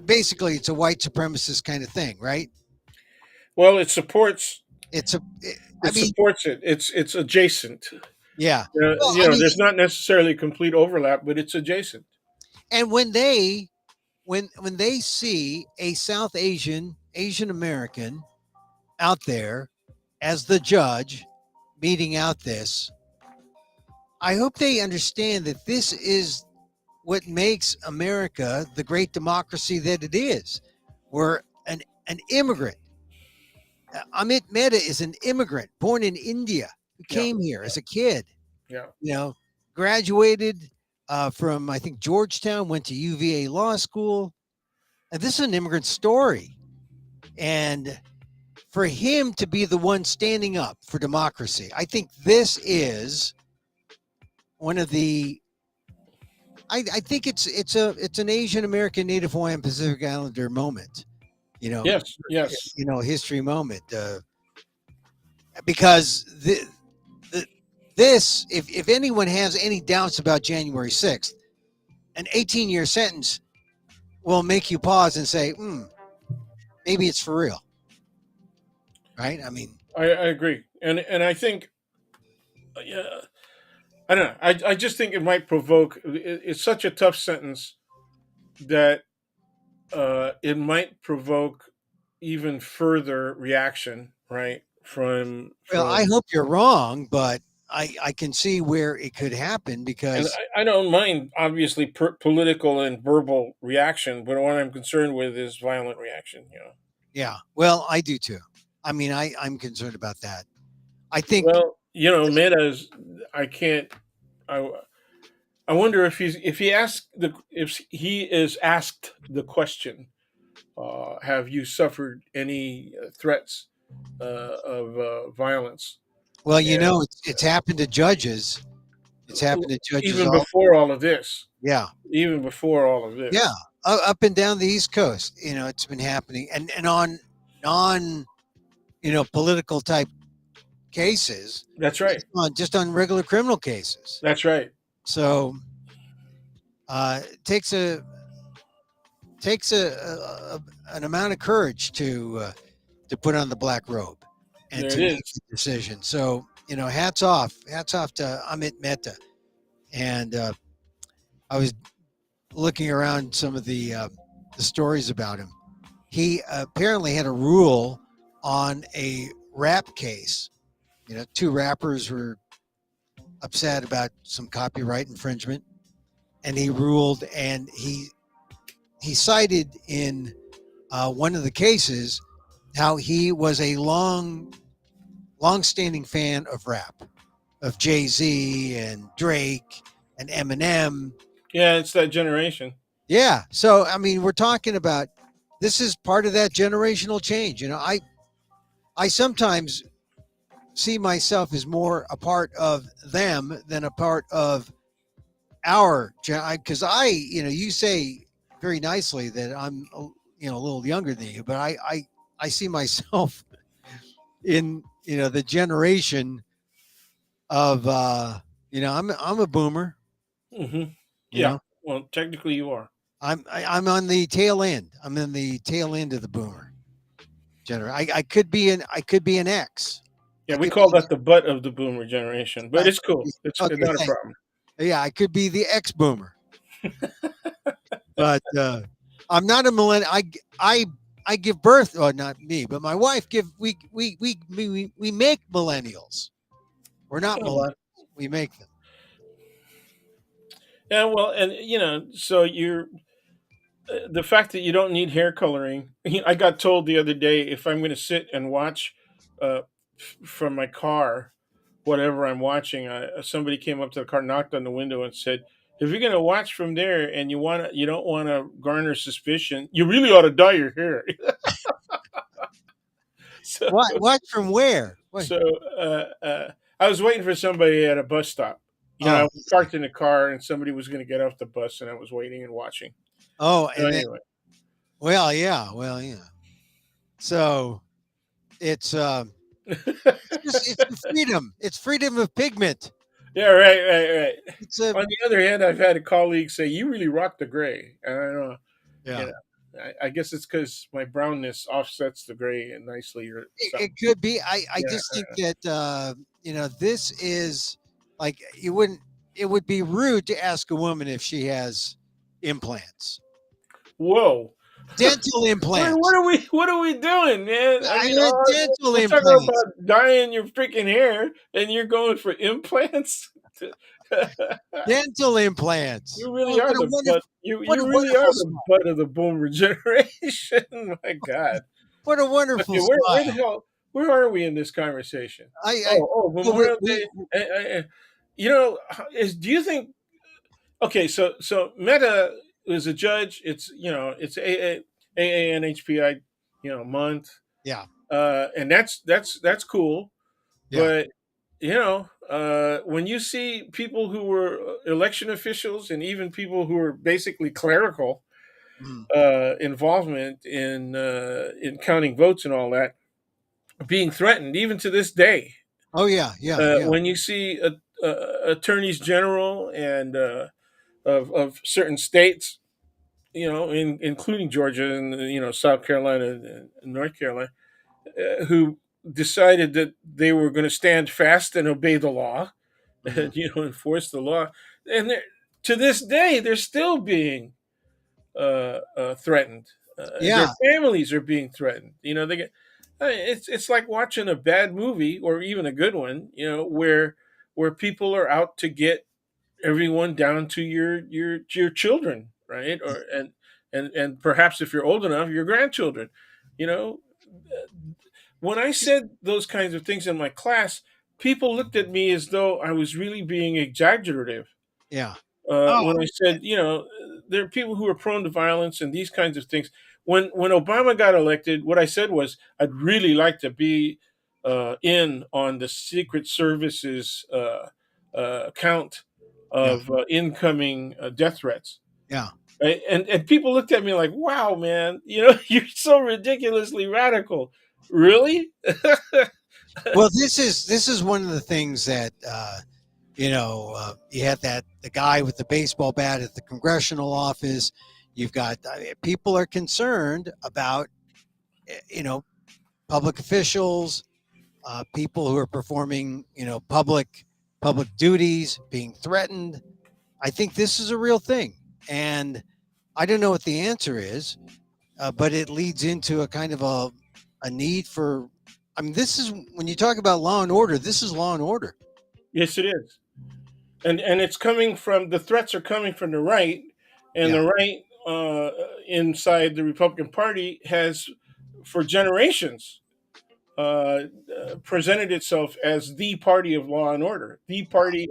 basically it's a white supremacist kind of thing, right? Well, it supports. It's a, I It mean, supports it. It's adjacent. yeah. Well, I mean, There's not necessarily complete overlap, but it's adjacent. and when they see a South Asian American out there as the judge meeting out this, I hope they understand that this is what makes America the great democracy that it is. We're an immigrant. Amit Mehta is an immigrant born in India who Yeah. came here as a kid, Yeah. graduated from, I think, Georgetown, went to UVA Law School. And this is an immigrant story. And for him to be the one standing up for democracy, I think this is one of the. I think it's an Asian American Native Hawaiian Pacific Islander moment, you know, Yes. Yes. history moment, because This, if anyone has any doubts about January 6th, an 18-year sentence will make you pause and say, maybe it's for real, right? I mean, I agree, and I think, yeah, I don't know. I just think it might provoke. It's such a tough sentence that it might provoke even further reaction, right? well, I From hope you're wrong, but I can see where it could happen And because, I don't mind obviously political and verbal reaction, but what I'm concerned with is violent reaction. yeah, well, I do too. I mean, I'm concerned about that. I think, Well, Meta's. I can't. I I wonder if he is asked the question. Have you suffered any threats of violence? well, And it's happened to judges. It's happened to judges even all, before all of this, yeah, even before all of yeah, this, up and down the East Coast. It's been happening, and on non, political type cases, that's right. just on regular criminal cases. That's right. So it takes an amount of courage to put on the black robe and There to it make is. the decision. So hats off to Amit Mehta. And I was looking around some of the stories about him. He apparently had a rule on a rap case. Two rappers were upset about some copyright infringement, and he ruled, and he cited in one of the cases how he was a long-standing fan of rap, of Jay-Z and Drake and Eminem. Yeah, it's that generation. Yeah, so I mean, we're talking about, this is part of that generational change. I sometimes see myself as more a part of them than a part of our, because you say very nicely that I'm a little younger than you, but I see myself in the generation of I'm a boomer. Hmm. you Yeah. know Well, technically, you are. I'm on the tail end. I'm in the tail end of the boomer generation. I could be an X. Yeah, I we could call be that the butt of the boomer generation, but I it's could cool. be, It's okay, not a thanks. problem. Yeah, I could be the X boomer, but I'm not a millennial. I give birth, or not me, but my wife we make millennials. We're not Oh, millennials. well. We make them. Yeah, well, and so you're the fact that you don't need hair coloring. I got told the other day if I'm going to sit and watch uh, from my car, whatever I'm watching, somebody came up to the car, knocked on the window, and said, "If you're going to watch from there and you don't want to garner suspicion, you really ought to dye your hair." so, What from where? What? so I was waiting for somebody at a bus stop. I Oh, was parked in the car, and somebody was going to get off the bus, and I was waiting and watching. oh, So and then, anyway, well, yeah. So it's it's the freedom. It's freedom of pigment. yeah, right. It's a On the other hand, I've had a colleague say, "You really rock the gray." And I don't know, you yeah. know, I guess it's because my brownness offsets the gray nicely or It something. could be. I Yeah, just think that this is like, you wouldn't. It would be rude to ask a woman if she has implants, whoa. dental implants. What are we doing, man? I I mean, had dental we're talking implants. about dyeing your freaking hair, and you're going for implants. Dental implants. You really Oh, are what a the butt. wonderful, what a You really are wonderful the smile. butt of the boomer generation. My God. What a wonderful Okay, where the smile. hell where are we in this conversation? I well, Memorial Day. Do you think? Okay, so Meta is a judge. It's AANHPI, month, yeah, and that's cool. yeah. But when you see people who were election officials and even people who were basically clerical Mm. involvement in counting votes and all that being threatened, even to this day, Oh yeah, yeah, yeah. when you see attorneys general and of certain states, including Georgia and South Carolina and North Carolina, who decided that they were going to stand fast and obey the law Mhm. and enforce the law, and to this day they're still being threatened. Their Yeah, families are being threatened. They get. It's like watching a bad movie or even a good one. Where people are out to get everyone down to your children, right? Or and perhaps if you're old enough, your grandchildren. You know, when I said those kinds of things in my class, people looked at me as though I was really being exaggerative. yeah. Oh, When I said, there are people who are prone to violence and these kinds of things. When Obama got elected, what I said was, I'd really like to be in on the Secret Service's count yeah, of incoming death threats. yeah. Right? And people looked at me like, "Wow, man, you're so ridiculously radical." Really? Well, this is one of the things that you had the guy with the baseball bat at the congressional office. You've got people are concerned about you know public officials, people who are performing public duties being threatened. I think this is a real thing, and I don't know what the answer is, but it leads into a kind of a need for. I mean, this is when you talk about law and order. This is law and order. Yes, it is. And it's coming from the threats are coming from the right, and Yeah, the right inside the Republican Party has for generations presented itself as the party of law and order, the party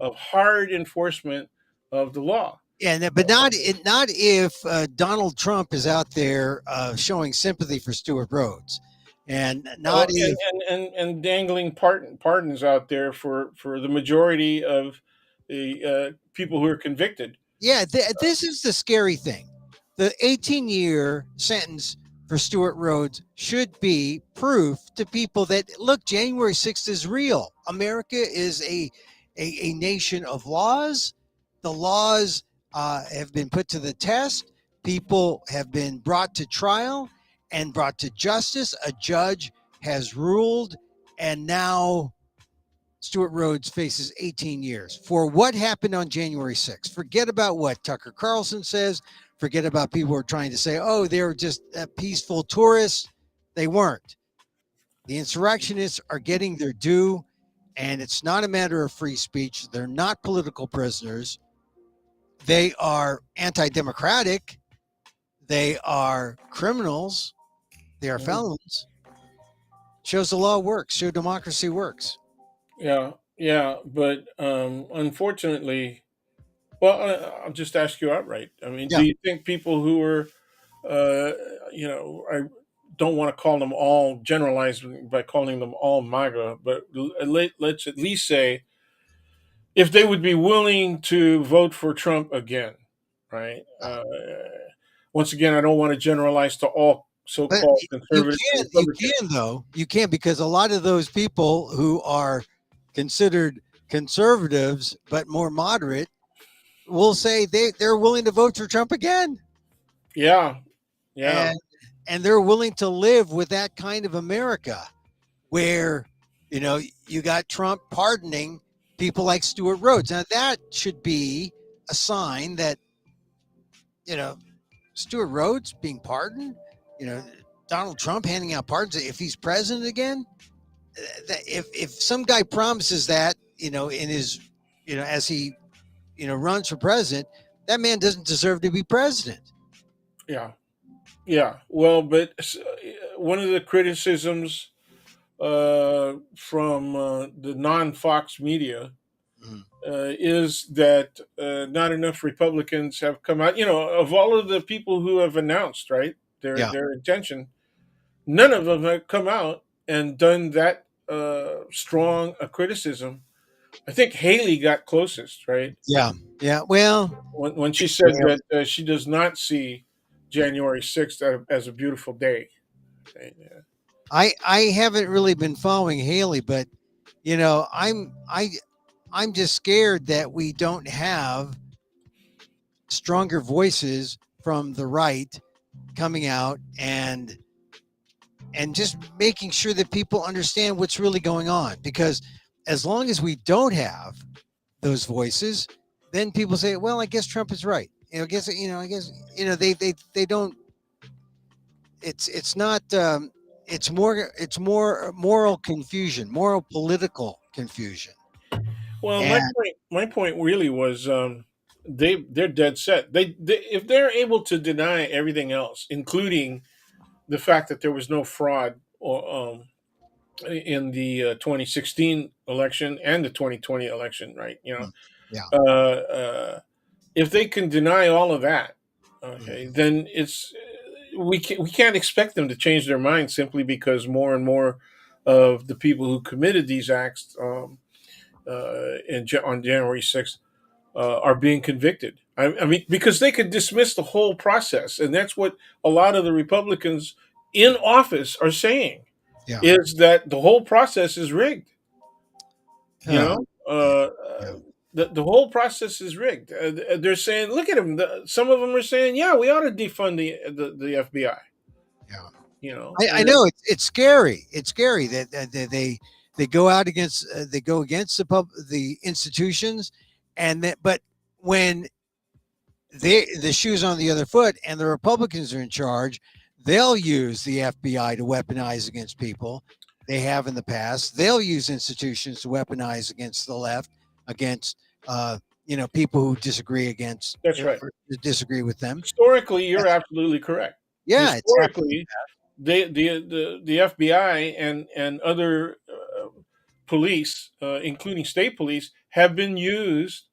of hard enforcement of the law. yeah, but not if Donald Trump is out there showing sympathy for Stuart Rhodes, and not if And dangling pardons out there for the majority of the people who are convicted. yeah. This is the scary thing. The 18-year sentence for Stuart Rhodes should be proof to people that look, January 6th is real. America is a nation of laws. The laws have been put to the test. People have been brought to trial and brought to justice. A judge has ruled, and now Stuart Rhodes faces 18 years for what happened on January 6th. Forget about what Tucker Carlson says. Forget about people who are trying to say, oh, they were just peaceful tourists. They weren't. The insurrectionists are getting their due, and it's not a matter of free speech. They're not political prisoners. They are anti democratic. They are criminals. They are Mhm. felons. Shows the law works, show democracy works. Yeah, yeah, but unfortunately, well, I'll just ask you outright. I mean, do Yeah. you think people who are, I don't want to call them all generalized by calling them all MAGA, but let's at least say if they would be willing to vote for Trump again, right? Once again, I don't want to generalize to all But so-called you conservative you Republicans. can though. You can because a lot of those people who are considered conservatives but more moderate will say they're willing to vote for Trump again. Yeah, yeah. And they're willing to live with that kind of America where you got Trump pardoning people like Stuart Rhodes. Now that should be a sign that you know Stuart Rhodes being pardoned, you know Donald Trump handing out pardons if he's president again. If some guy promises that in his as he runs for president, that man doesn't deserve to be president. Yeah, yeah. Well, but one of the criticisms from the non-Fox media Mm, is that not enough Republicans have come out. Of all of the people who have announced, right, yeah, their intention, none of them have come out and done that strong a criticism. I think Haley got closest, right, yeah, yeah. Well, when she said that she does not see January 6th as a beautiful day. Right? Yeah. I haven't really been following Haley, but I I'm just scared that we don't have stronger voices from the right coming out and just making sure that people understand what's really going on. Because as long as we don't have those voices, then people say, "Well, I guess Trump is right." I guess they don't. It's not. It's more moral confusion, moral political confusion, Well, and my point really was they're dead set. They if they're able to deny everything else, including the fact that there was no fraud or in the 2016 election and the 2020 election, right? yeah, If they can deny all of that, okay, mhm, then it's we can't expect them to change their mind simply because more and more of the people who committed these acts on January 6th are being convicted. I mean, because they could dismiss the whole process, and that's what a lot of the Republicans in office are saying yeah, is that the whole process is rigged. You uh, know, yeah, yeah, the whole process is rigged. They're saying, look at them. Some of them are saying, yeah, we ought to defund the FBI. yeah. You know, I and know it's scary. It's scary that they go out against they go against the institutions, and that but when the shoes on the other foot and the Republicans are in charge, they'll use the FBI to weaponize against people. They have in the past. They'll use institutions to weaponize against the left, against people who disagree against that's right. or disagree with them. Historically, you're That's, absolutely correct. yeah, it's happening. Historically, the FBI and other police, including state police, have been used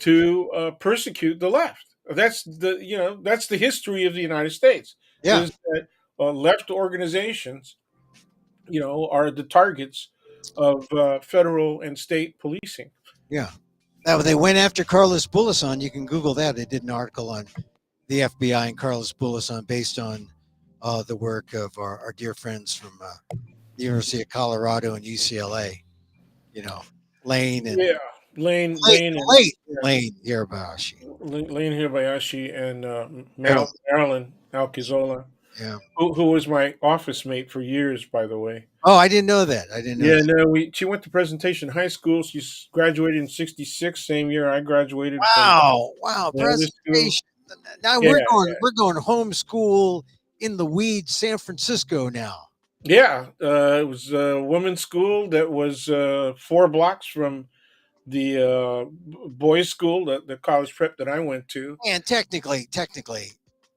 to persecute the left. That's the history of the United States. Yeah, Is that left organizations, are the targets of federal and state policing. yeah. Now they went after Carlos Bullason. You can Google that. They did an article on the FBI and Carlos Bullason based on the work of our dear friends from the University of Colorado and UCLA. You know, Lane and Yeah, Lane, Late, Lane, and late yeah, Lane Hirabayashi. Lane Hirabayashi and Maryland. Marilyn Alcazola, Yeah. who was my office mate for years, by the way. Oh, I didn't know that. I didn't know Yeah, that. no, she went to Presentation High School. She graduated in '66, same year I graduated from Wow. Wow. another school. Presentation. Now Yeah, we're going homeschool in the weeds, San Francisco now. yeah. It was a women's school that was 4 blocks from the boys' school, the college prep that I went to. And technically,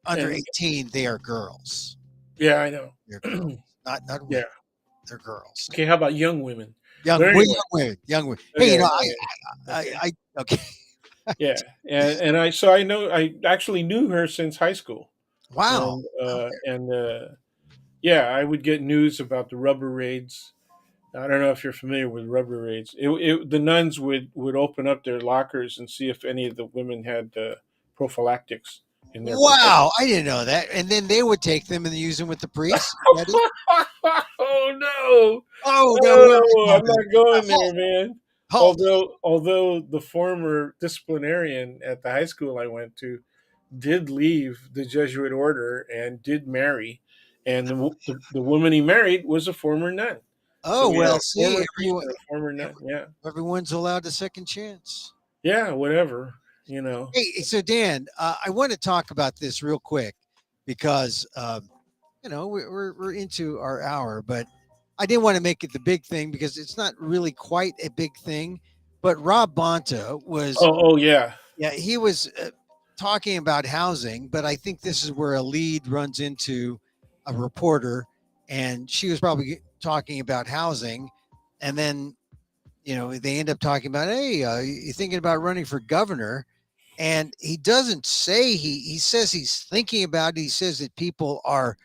under And 18, they are girls. yeah, I know. They're girls, not Yeah. women. They're girls. Okay, how about young women? Young, But we anyway, young women, young women. Hey, okay, okay. I okay. Yeah, and I know I actually knew her since high school, Wow. and yeah, I would get news about the rubber raids. I don't know if you're familiar with rubber raids. The nuns would open up their lockers and see if any of the women had prophylactics in their protection. Wow, I didn't know that. And then they would take them and use them with the priests. Is that it? Oh no! Oh no, we're not Oh, going I'm there. not going Halt, there, man. halt. Although the former disciplinarian at the high school I went to did leave the Jesuit order and did marry, and the woman he married was a former nun. So Oh we had well, a see, former priest and a former nun. Yeah, everyone's allowed a second chance. yeah, whatever. You know. Hey, so Dan, I want to talk about this real quick because we're into our hour, but I didn't want to make it the big thing because it's not really quite a big thing. But Rob Bonta was, Oh, yeah, yeah, he was talking about housing, but I think this is where a lead runs into a reporter, and she was probably talking about housing, and then they end up talking about, hey, you thinking about running for governor? And he doesn't say he says he's thinking about it. He says that people are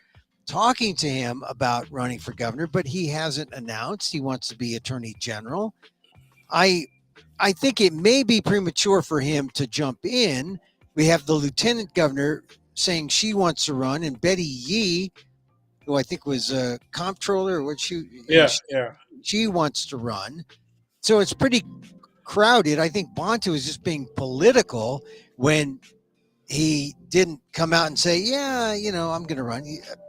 talking to him about running for governor, but he hasn't announced he wants to be attorney general. I I think it may be premature for him to jump in. We have the lieutenant governor saying she wants to run, and Betty Yee, who I think was a comptroller, what yeah, yeah. she wants to run. So it's pretty crowded. I think Bonta was just being political when he didn't come out and say, "Yeah, I'm going to run."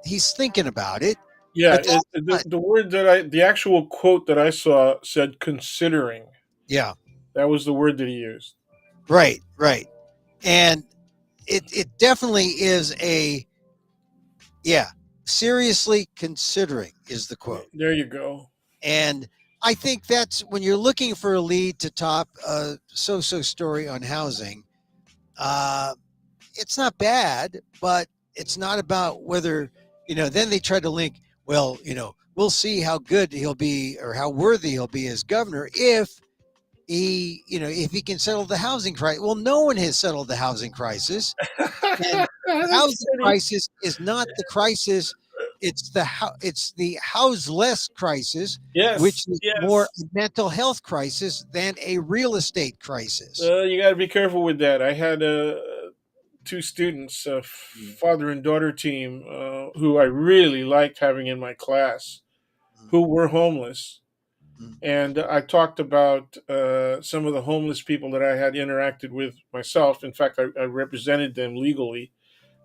He's thinking about it, Yeah, but that's not. the word that the actual quote that I saw said considering. Yeah, That was the word that he used. right, right, and it definitely is a yeah. Seriously considering is the quote, There you go. and I think that's when you're looking for a lead to top a so-so story on housing. Uh, it's not bad, but it's not about whether, then they try to link, well, we'll see how good he'll be or how worthy he'll be as governor if he can settle the housing crisis. Well, no one has settled the housing crisis. And the That's housing funny. crisis is not the crisis. It's the houseless crisis, which Yes, is more yes. a mental health crisis than a real estate crisis. You got to be careful with that. I had two students, a Mm, father and daughter team, who I really liked having in my class, mm, who were homeless. mm, And I talked about some of the homeless people that I had interacted with myself. In fact, I represented them legally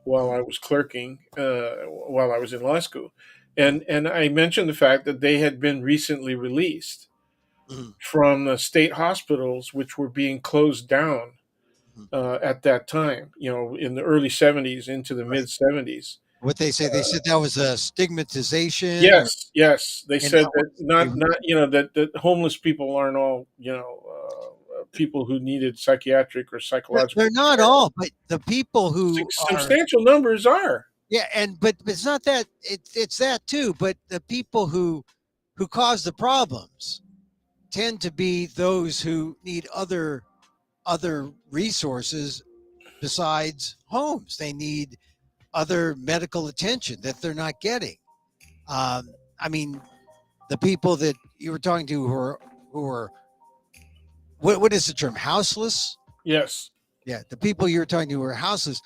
while mm, I was clerking, while I was in law school. And I mentioned the fact that they had been recently released mm, from the state hospitals, which were being closed down mm. at that time, in the early 70s into the Right. mid 70s. What they said that was a stigmatization, or Yes, yes, they and said what that they not that homeless people aren't all people who needed psychiatric or they're psychological not care. all, but the people who are Substantial numbers are. yeah, and but it's not that it's that too, but the people who cause the problems tend to be those who need other resources besides homes. They need other medical attention that they're not getting. I mean, the people that you were talking to who are what is the term, houseless? Yes. Yeah, the people you were talking to who are houseless,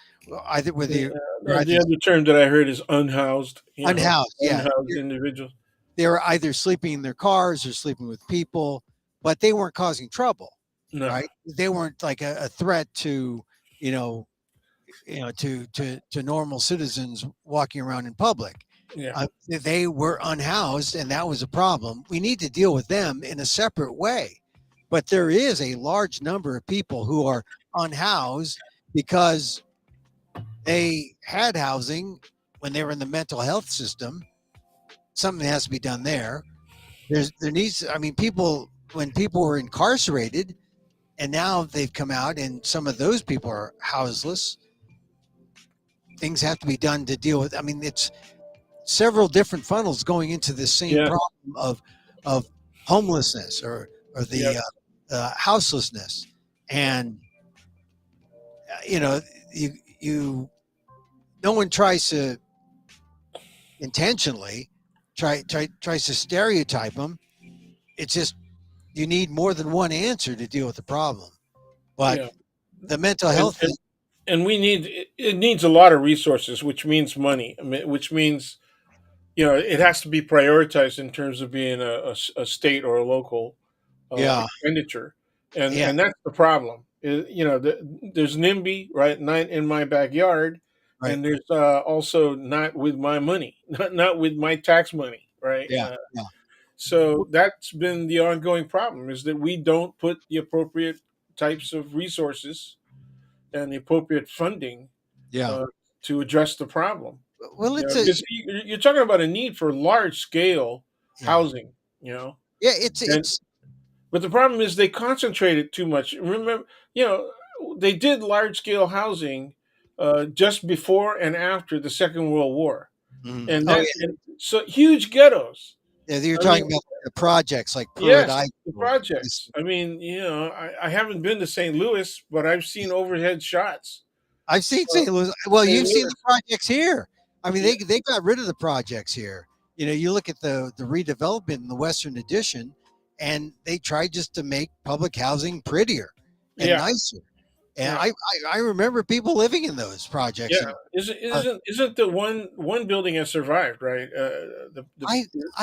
either were Yeah, were either the other term that I heard is unhoused. unhoused. Yeah, Unhoused individuals. they were either sleeping in their cars or sleeping with people, but they weren't causing trouble, No. right? They weren't like a threat to you know to normal citizens walking around in public. Yeah. They were unhoused, and that was a problem. We need to deal with them in a separate way. But there is a large number of people who are unhoused because they had housing when they were in the mental health system. Something has to be done there. There needs. I mean, people when people were incarcerated, and now they've come out, and some of those people are houseless. Things have to be done to deal with. I mean, it's several different funnels going into this same Yeah. problem of homelessness or Yeah. the houselessness, and you know you no one tries to intentionally tries to stereotype them. It's just you need more than one answer to deal with the problem. But Yeah. the mental And, health and thing, and we need it needs a lot of resources, which means money. I mean, which means it has to be prioritized in terms of being a state or a local yeah, expenditure, and yeah, and that's the problem. There's NIMBY right not in my backyard, right, and there's also not with my money, not with my tax money, right? yeah, yeah, So that's been the ongoing problem is that we don't put the appropriate types of resources and the appropriate funding yeah. uh, to address the problem. Well, it's a Because you're talking about a need for large scale yeah, housing, yeah. and but the problem is they concentrated too much. Remember, you know, they did large scale housing just before and after the Second World War, and oh that yeah, and so huge ghettos. yeah. You're I mean, talking about the projects like Pruitt yes, I the or projects. I mean, I haven't been to St. Louis, but I've seen overhead shots. I've seen Uh, St. Louis. Well, St. you've seen Louis, the projects here. I mean, yeah, they got rid of the projects here. You look at the redevelopment in the Western Addition, and they tried just to make public housing prettier and yeah, nicer. And yeah. I remember people living in those projects, Yeah, and isn't uh, isn't isn't the one building has survived, right? I The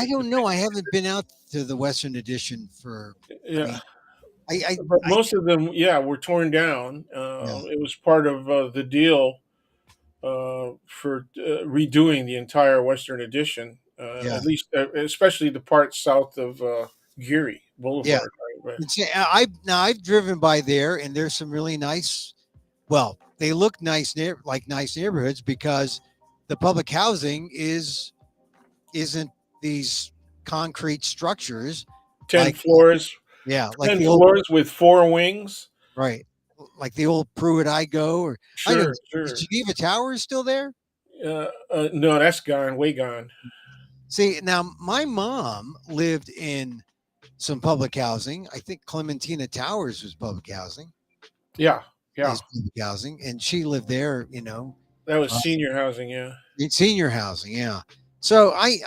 don't know. I haven't been out to the Western Addition for. I yeah, mean, But I most of them, yeah, were torn down. yeah, It was part of the deal for redoing the entire Western Addition, yeah, at least, especially the part south of Geary yeah. Boulevard. Right? And see, I've driven by there, and there's some really nice. Well, they look nice near like nice neighborhoods because the public housing isn't these concrete structures Ten like floors, yeah, like ten the old floors with four wings. right, like the old Pruitt Igo or I know Sure, the sure. Geneva Tower is still there. No, that's gone, way gone. See, now my mom lived in some public housing. I think Clementina Towers was public housing, Yeah, yeah. is public housing, and she lived there. That was Uh, senior housing. Yeah, in senior housing, yeah. So I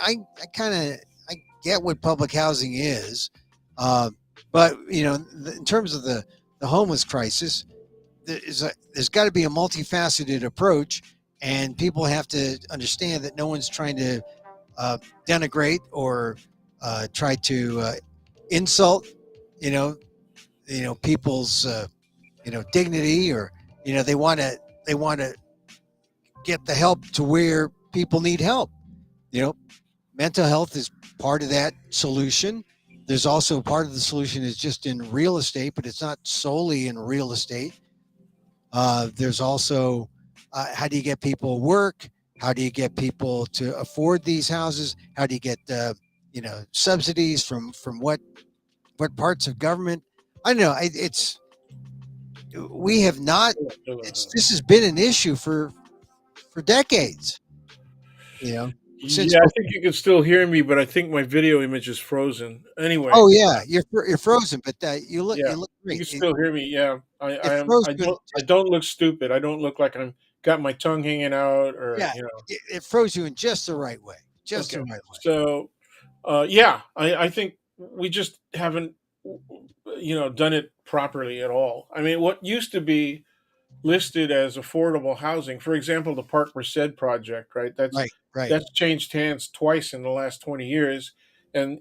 kind of I get what public housing is, uh, but in terms of the homeless crisis, there's got to be a multifaceted approach, and people have to understand that no one's trying to uh, denigrate or try to insult, you know, people's dignity, or they want to get the help to where people need help. You know, mental health is part of that solution. There's also part of the solution is just in real estate, but it's not solely in real estate. There's also how do you get people work? How do you get people to afford these houses? How do you get subsidies from what parts of government? I don't know. It's we have not. It's This has been an issue for decades. You know, since yeah. I think you can still hear me, but I think my video image is frozen. Anyway, oh yeah, you're frozen, but yeah, you look you great. can still hear me. Yeah, It froze you in I just don't look stupid. I don't look like I'm got my tongue hanging out or yeah, it froze you in just the right way, just Okay, the right way. so yeah, I think we just haven't done it properly at all. I mean, what used to be listed as affordable housing, for example, the Park Merced project, right? Right, right. That's changed hands twice in the last 20 years, and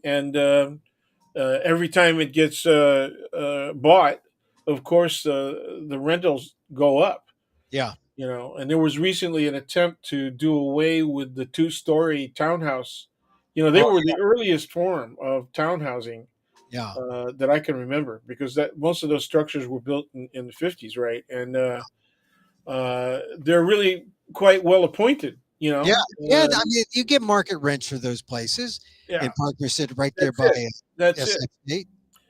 every time it gets bought, of course, the rentals go up. Yeah, And there was recently an attempt to do away with the two-story townhouse. They oh were the earliest form of townhousing yeah, that I can remember, because that most of those structures were built in the 50s, right? And they're really quite well appointed. yeah, yeah. I mean, you get market rents for those places, Yeah, and Parker said right there that's by it. That's it. SF8.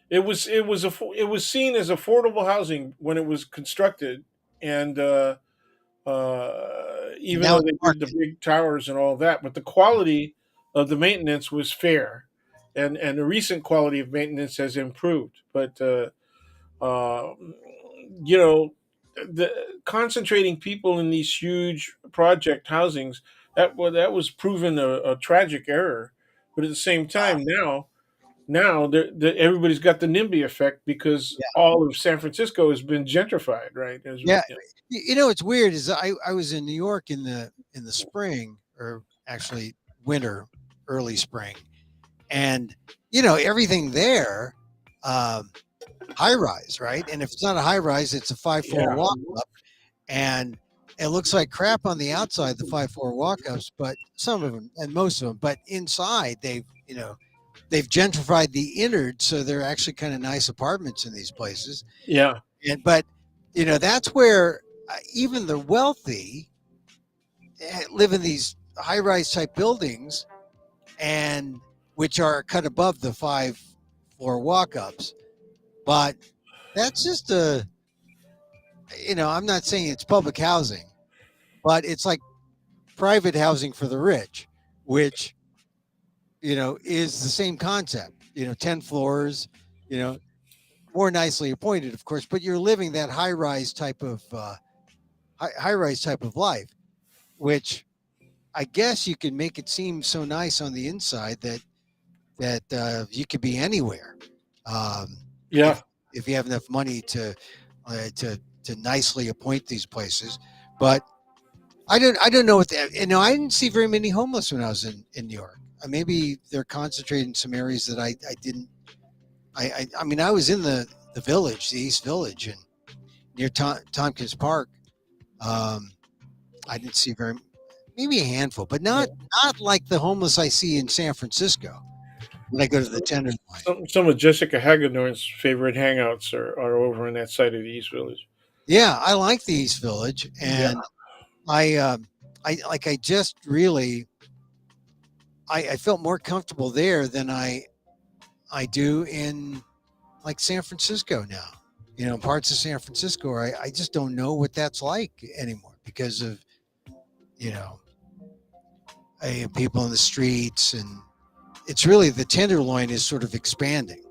It was seen as affordable housing when it was constructed, and And even now though it's they did the market. big towers and all of that, but the quality of the maintenance was fair, and the recent quality of maintenance has improved. But uh, you know, the concentrating people in these huge project housings, that was proven a tragic error. But at the same time, now everybody's got the NIMBY effect, because Yeah, all of San Francisco has been gentrified, right? yeah. It's weird. Is I was in New York in the spring, or actually winter, early spring, and everything there, um, high rise, right? And if it's not a high rise, it's a 5 floor Yeah, walk up, and it looks like crap on the outside, the 5 floor walk ups, but some of them and most of them, but inside they've gentrified the innards, so they're actually kind of nice apartments in these places. yeah, And but that's where even the wealthy live in these high-rise type buildings, and which are cut above the 5 floor walk-ups. But that's just I'm not saying it's public housing, but it's like private housing for the rich, which is the same concept. 10 floors, you know, more nicely appointed, of course, but you're living that high-rise type of high-rise type of life, which I guess you can make it seem so nice on the inside that you could be anywhere, um, yeah. if if you have enough money to nicely appoint these places. But I don't know what I didn't see very many homeless when I was in New York. Maybe they're concentrated in some areas that I didn't. I mean, I was in the the village, the East Village, and near Tompkins Park. I didn't see maybe a handful, but Yeah. not like the homeless I see in San Francisco when I go to the Tenderloin. Some of Jessica Hagedorn's favorite hangouts are over on that side of the East Village. Yeah, I like the East Village, Yeah. and I just really I felt more comfortable there than I do in like San Francisco now. Parts of San Francisco, I just don't know what that's like anymore because of you know people in the streets, and it's really the Tenderloin is sort of expanding.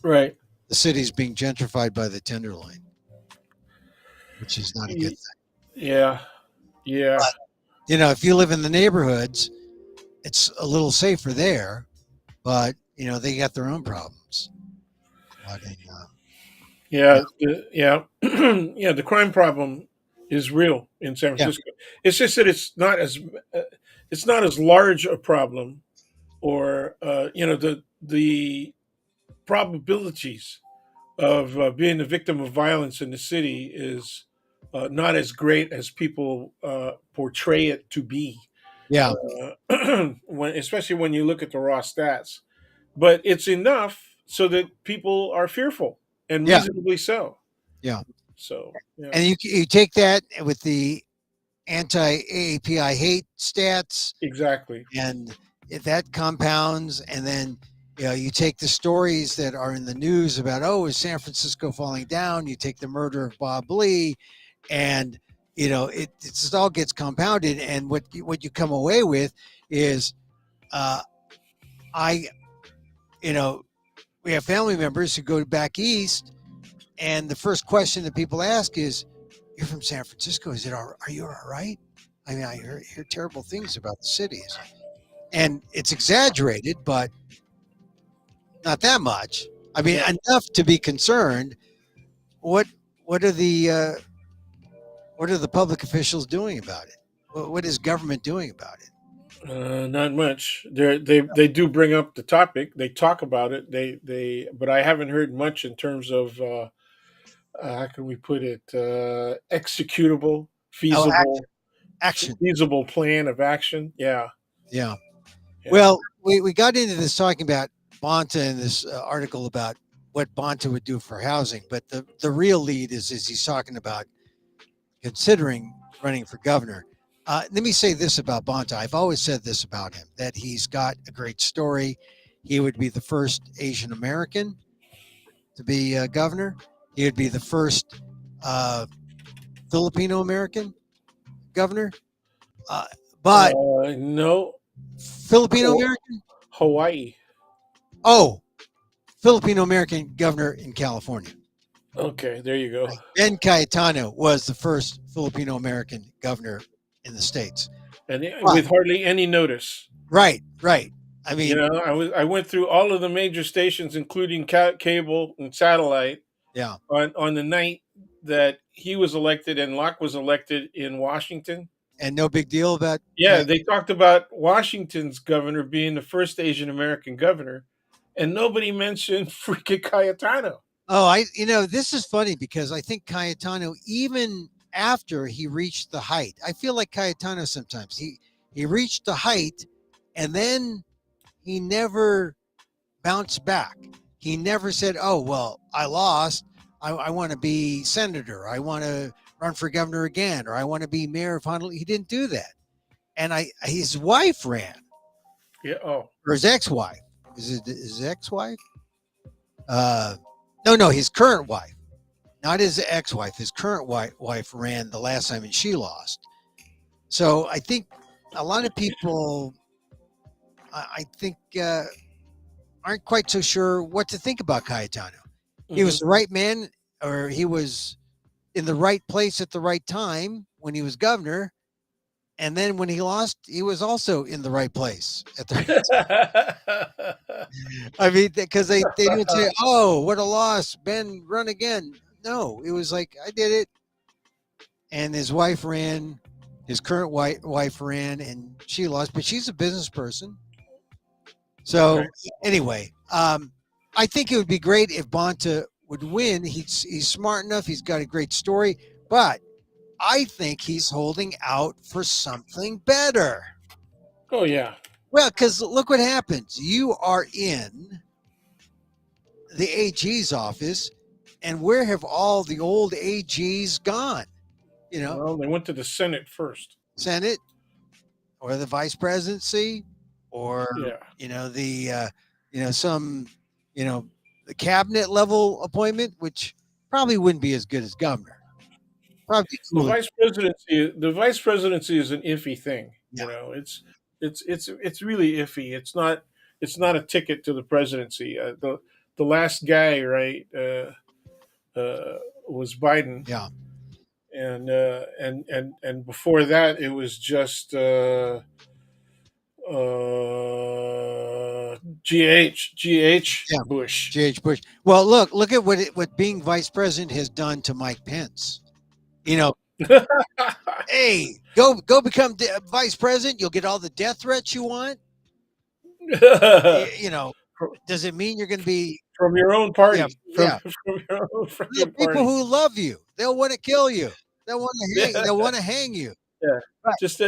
Right. The city's being gentrified by the Tenderloin, which is not a good Y- thing. Yeah. Yeah. But if you live in the neighborhoods, it's a little safer there, but they got their own problems. But yeah, Yeah. Yeah. Yeah. The crime problem is real in San yeah, Francisco. It's just that it's not as large a problem, or the probabilities of being a victim of violence in the city is not as great as people portray it to be. yeah, Especially when you look at the raw stats. But it's enough so that people are fearful, and yeah, reasonably so. yeah. So yeah, And you take that with the anti-AAPI hate stats, exactly. and if that compounds, and then you take the stories that are in the news about, is San Francisco falling down, you take the murder of Bob Lee, and it just all gets compounded, and what you come away with is uh I we have family members who go back east, and the first question that people ask is, "You're from San Francisco, are you all right? I mean, I hear terrible things about the cities." And it's exaggerated, but not that much. I mean, Yeah. enough to be concerned. What what are the public officials doing about it? What is government doing about it? Not much. They do bring up the topic. They talk about it. But I haven't heard much in terms of how can we put it, executable, Oh, action. feasible plan of action. Yeah, Yeah. yeah. Well, we got into this talking about Bonta in this article about what Bonta would do for housing, but the real lead is he's talking about considering running for governor. Let me say this about Bonta. I've always said this about him, that he's got a great story. He would be the first Asian American to be governor. He would be the first Filipino American governor. Uh, but No, Filipino Ho- American? Hawaii. Oh, Filipino American governor in California. Okay, there you go. Ben Cayetano was the first Filipino American governor in the States. And But, with hardly any notice. right, right. I mean, I went through all of the major stations, including cable and satellite, yeah, on the night that he was elected and Locke was elected in Washington. and no big deal about. Yeah, they talked about Washington's governor being the first Asian American governor, and nobody mentioned freaking Cayetano. This is funny because I think Cayetano, even after he reached the height, I feel like Cayetano sometimes he reached the height, and then he never bounced back. He never said, "Oh well, I lost. I want to be senator. I want to run for governor again, or I want to be mayor of Honolulu." He didn't do that, and his wife ran, Yeah. Oh, or his ex-wife. Is it his ex-wife? No, his current wife, not his ex-wife. His current wife ran the last time, and she lost. So I think a lot of people, I think, aren't quite so sure what to think about Cayetano. He hmm was the right man, or he was in the right place at the right time when he was governor, and then when he lost, he was also in the right place at the. I mean, because they didn't say, "Oh, what a loss, Ben, run again." No, it was like, I did it, and his wife ran. His current wife ran, and she lost, but she's a business person. Right. So anyway, I think it would be great if Bonta would win. He's smart enough. He's got a great story, but I think he's holding out for something better. Oh yeah. Well, because look what happens. You are in the AG's office, and where have all the old AGs gone? You know, Well, they went to the Senate first. Senate or the vice presidency, or Yeah. the some the cabinet level appointment, which probably wouldn't be as good as governor. Probably be The cool. vice presidency. The vice presidency is an iffy thing. Yeah, It's really iffy. It's not a ticket to the presidency. The last guy, right, was Biden, yeah, and before that it was just GH yeah. Bush. J.H. Bush. Well, look at what being vice president has done to Mike Pence. You know, hey, go become vice president. You'll get all the death threats you want. You know, does it mean you're going to be? From your own Yeah, party, from yeah. from your own The freaking people party. who love you, they'll want to kill you. They'll want to hang. Yeah, They'll want to hang you. yeah. Right. Just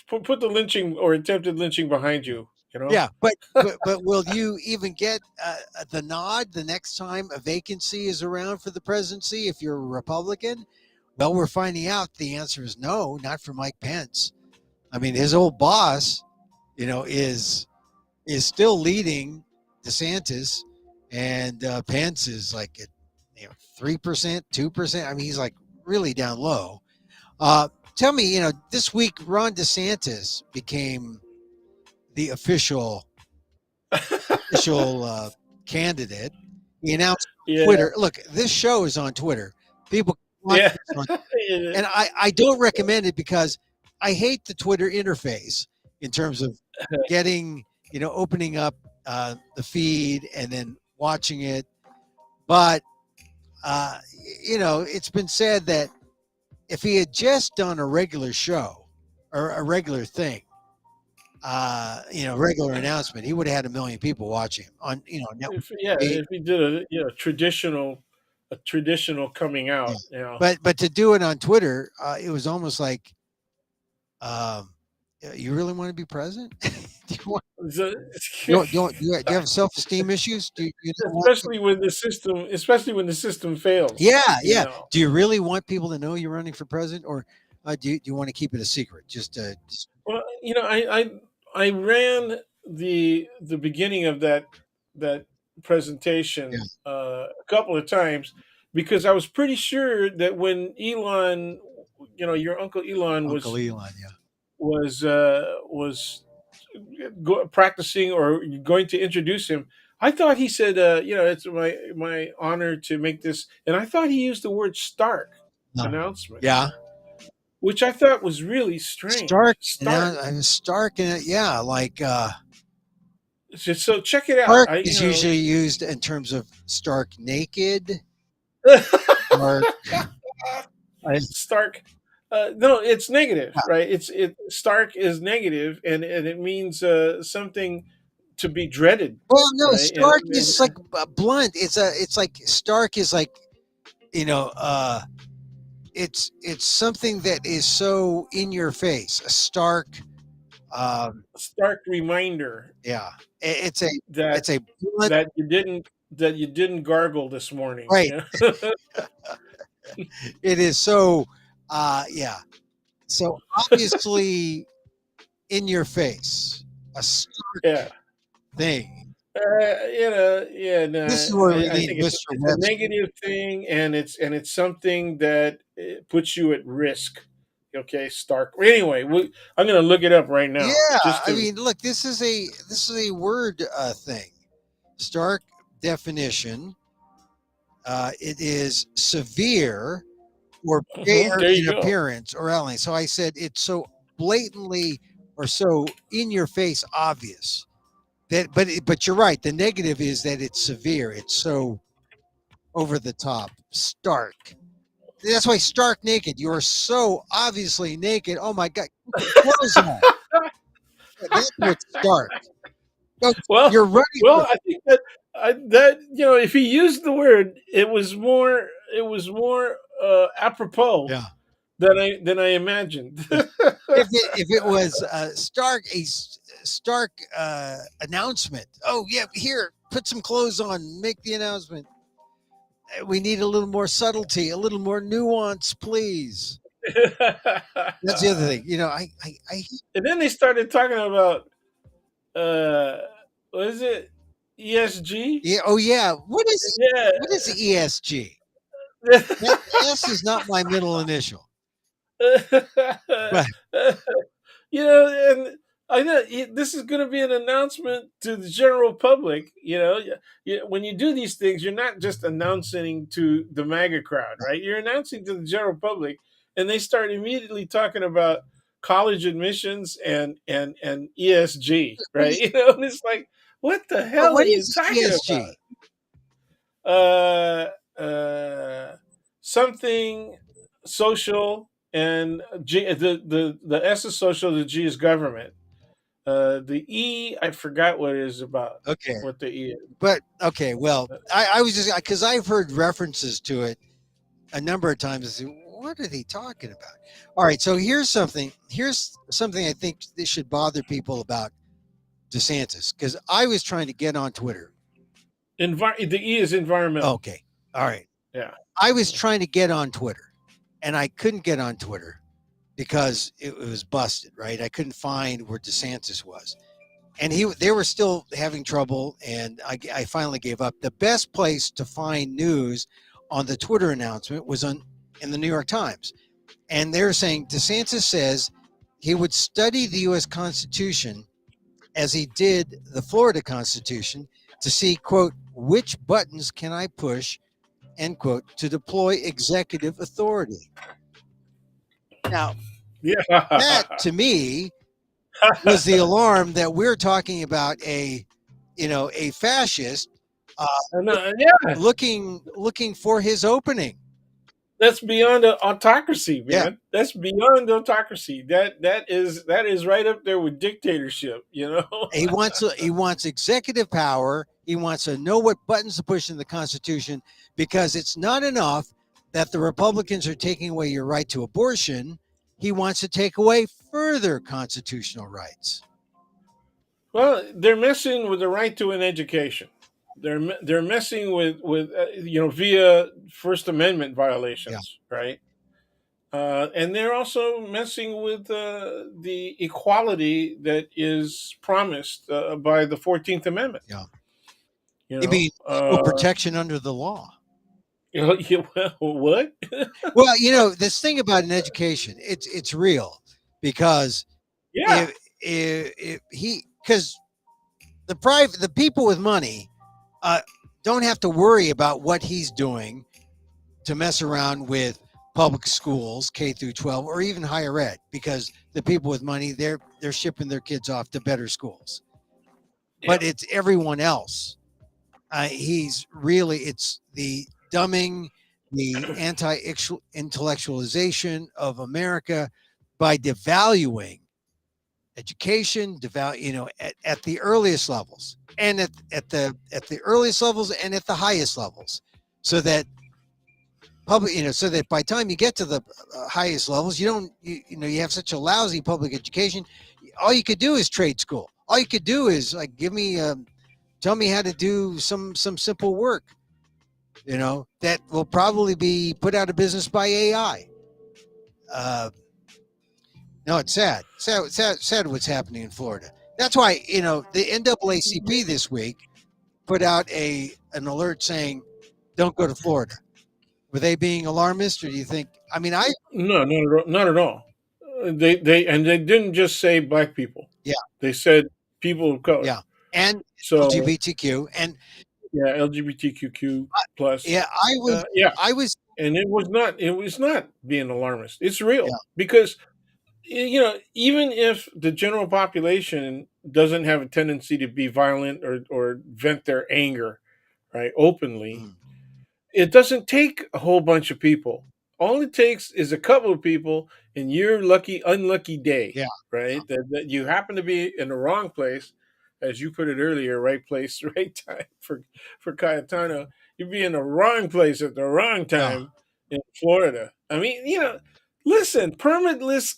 put the lynching or attempted lynching behind you. You know. Yeah, but will you even get the nod the next time a vacancy is around for the presidency if you're a Republican? Well, we're finding out the answer is no, not for Mike Pence. I mean, his old boss, is still leading DeSantis, and Pence is like at 3%, 2%. I mean, he's like really down low. Tell me, this week Ron DeSantis became the official candidate. He announced on Yeah, Twitter. Look, this show is on Twitter. People watch yeah. this on, and I don't recommend it because I hate the Twitter interface in terms of getting opening up the feed and then watching it. But it's been said that if he had just done a regular show or a regular thing, regular announcement, he would have had 1 million people watching him on, network. If he did a traditional coming Yeah. out, But to do it on Twitter, it was almost like, um, you really want to be president? do you want? So- Do you have self-esteem issues? Do you don't want especially when the system fails. Yeah, You yeah. know. Do you really want people to know you're running for president, or do you want to keep it a secret? Just Well, I ran the beginning of that yeah, presentation a couple of times because I was pretty sure that when Elon, your uncle Elon Uncle was Elon. Yeah, was uh, was practicing or going to introduce him. I thought he said, it's my honor to make this, and I thought he used the word Stark no. announcement, Yeah. which I thought was really strange. Stark. Stark. I'm Stark, and yeah, like So check it out. Stark is usually used in terms of stark naked, or Stark. No, it's negative, right? Stark is negative, and it means something to be dreaded, well, no, right? Stark is like blunt. It's like Stark is like you know, it's something that is so in your face. A stark, stark reminder yeah. It's a that it's a blunt, that you didn't gargle this morning. right. Yeah, It is so, yeah. So obviously in your face, a stark yeah. thing. Yeah. No, This is where we I need think it's, Mr. it's a Webster. negative thing, and it's something that puts you at risk. Okay, Stark. Anyway, I'm going to look it up right now, Yeah, just I to. mean, look, this is a word thing. Stark definition. It is severe or Mhm, bare there you in go. appearance or outline. So I said it's so blatantly or so in your face obvious that, but you're right. The negative is that it's severe. It's so over the top, stark. That's why stark naked. You are so obviously naked. Oh my God, get your clothes on. That's what's stark. No, Well, you're running well, for I think that. that if he used the word, it was more apropos Yeah. than I imagined. If it was stark announcement. Oh yeah, here, put some clothes on, make the announcement. We need a little more subtlety, a little more nuance, please. That's the other thing. I And then they started talking about uh what is it, ESG? yeah. Oh yeah. What is the ESG? That S is not my middle initial. Yeah. But And I know this is going to be an announcement to the general public. When you do these things, you're not just announcing to the MAGA crowd, right? You're announcing to the general public, and they start immediately talking about college admissions and ESG, what right? is, And it's like, what the but hell are what you is talking about? ESG? Uh, uh, Something social, and the S is social, the G is government. The E, I forgot what it is about. Okay. What the E is. But okay, well, I was just because I've heard references to it a number of times. What are they talking about? All right, so here's something. Here's something I think this should bother people about DeSantis because I was trying to get on Twitter. The E is environmental. Okay, all right. Yeah. I was trying to get on Twitter, and I couldn't get on Twitter because it was busted. Right, I couldn't find where DeSantis was, and they were still having trouble, and I finally gave up. The best place to find news on the Twitter announcement was in the New York Times, and they're saying DeSantis says he would study the U.S. Constitution as he did the Florida Constitution to see, quote, which buttons can I push, end quote, to deploy executive authority. Now, that Yeah. to me was the alarm that we're talking about a fascist uh, Yeah. looking for his opening. That's beyond autocracy, Yeah, man. That's beyond autocracy. That is right up there with dictatorship. he wants executive power. He wants to know what buttons to push in the Constitution because it's not enough that the Republicans are taking away your right to abortion. He wants to take away further constitutional rights. Well, they're messing with the right to an education. They're messing with via First Amendment Yeah, violations, right? And they're also messing with the equality that is promised by the 14th Amendment. yeah. You You mean know, equal protection under the law? what? Well, this thing about an education, it's real because Yeah, if he because the people with money uh, don't have to worry about what he's doing to mess around with public schools K through 12 or even higher ed because the people with money they're shipping their kids off to better schools. yeah. But it's everyone else. It's the dumbing, the anti-intellectualization of America by devaluing education, at the earliest levels, and at the earliest levels and at the highest levels, so that so that by the time you get to the highest levels, you don't, you have such a lousy public education. All you could do is trade school. All you could do is like tell me how to do some simple work, that will probably be put out of business by AI. Uh, no, it's sad what's happening in Florida. That's why the NAACP this week put out an alert saying, "Don't go to Florida." Were they being alarmist, or do you think? I mean, No, not at all. Not at all. They didn't just say black people. yeah, They said people of color. yeah, and So LGBTQ, and yeah, LGBTQ plus. yeah, Yeah, I was, and it was not being alarmist. It's real yeah, because even if the general population doesn't have a tendency to be violent or vent their anger right openly, mm, it doesn't take a whole bunch of people. All it takes is a couple of people in your unlucky day, yeah, right? That you happen to be in the wrong place as you put it earlier, right place, right time for Cayetano. You'd be in the wrong place at the wrong Yeah. time in Florida. I mean, listen, permitless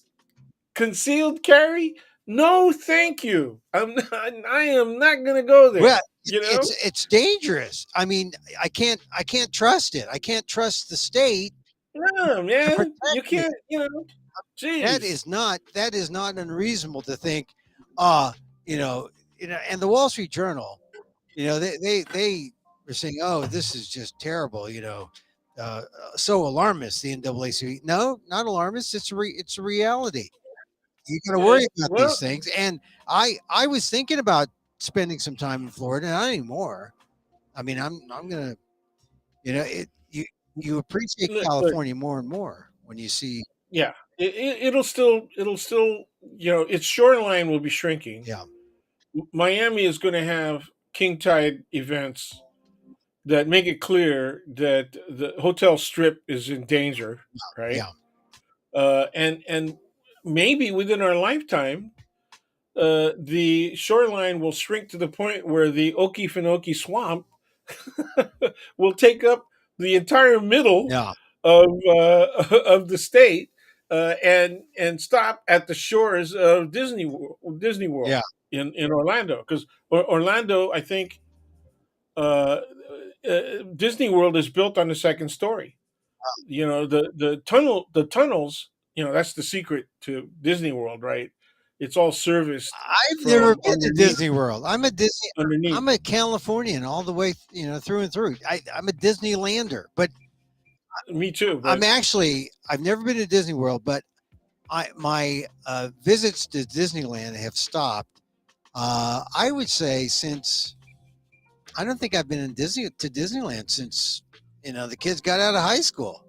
concealed carry. No, thank you. I am not going to go Well, there. it's dangerous. I mean, I can't trust it. I can't trust the state No, to man, you protect me. can't. Jeez. That is not unreasonable to think. Uh, and the Wall Street Journal, they were saying, "Oh, this is just terrible." So alarmist. The NAACP. No, not alarmist. It's a reality. You got to Yeah, worry about well, these things. And I was thinking about spending some time in Florida, not anymore. I mean, I'm gonna, you appreciate look, California more and more when you see, yeah, it'll still, its shoreline will be shrinking. yeah, Miami is going to have king tide events that make it clear that the hotel strip is in danger, right? yeah. And maybe within our lifetime, the shoreline will shrink to the point where the Okefenokee swamp will take up the entire middle Yeah, of of the state, and stop at the shores of Disney World yeah. in Orlando, because Orlando, I think, Disney World is built on the second story. The tunnels. That's the secret to Disney World, right? It's all serviced I've never from been to Disney World. underneath. I'm a Californian all the way, through and through. I'm a Disneylander, but Me too, I'm but actually I've never been to Disney World, but my visits to Disneyland have stopped. I would say since I don't think I've been to Disneyland since the kids got out of high school.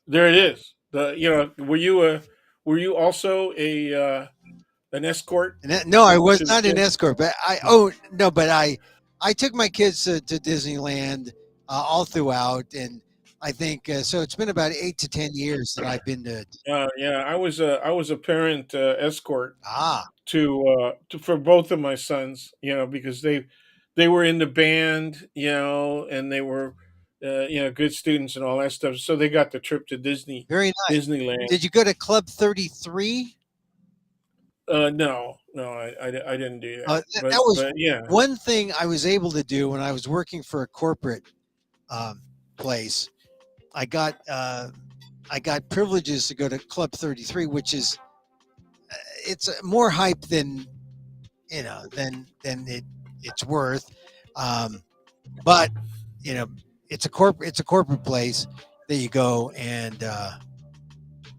there it is. Were you also a an escort No, I was to the not an kids? escort, but I took my kids to Disneyland all throughout, and I think so. It's been about 8 to 10 years that I've been to. Yeah, I was a parent escort Ah, for both of my sons, because they were in the band, and they were good students and all that stuff. So they got the trip to very nice. Disneyland. Did you go to Club 33? No, no, I didn't do that. That was But yeah, one thing I was able to do when I was working for a corporate um, place. I got uh, I got privileges to go to Club 33, which is it's more hype than it's worth. Um, but you know, it's a corporate place that you go, and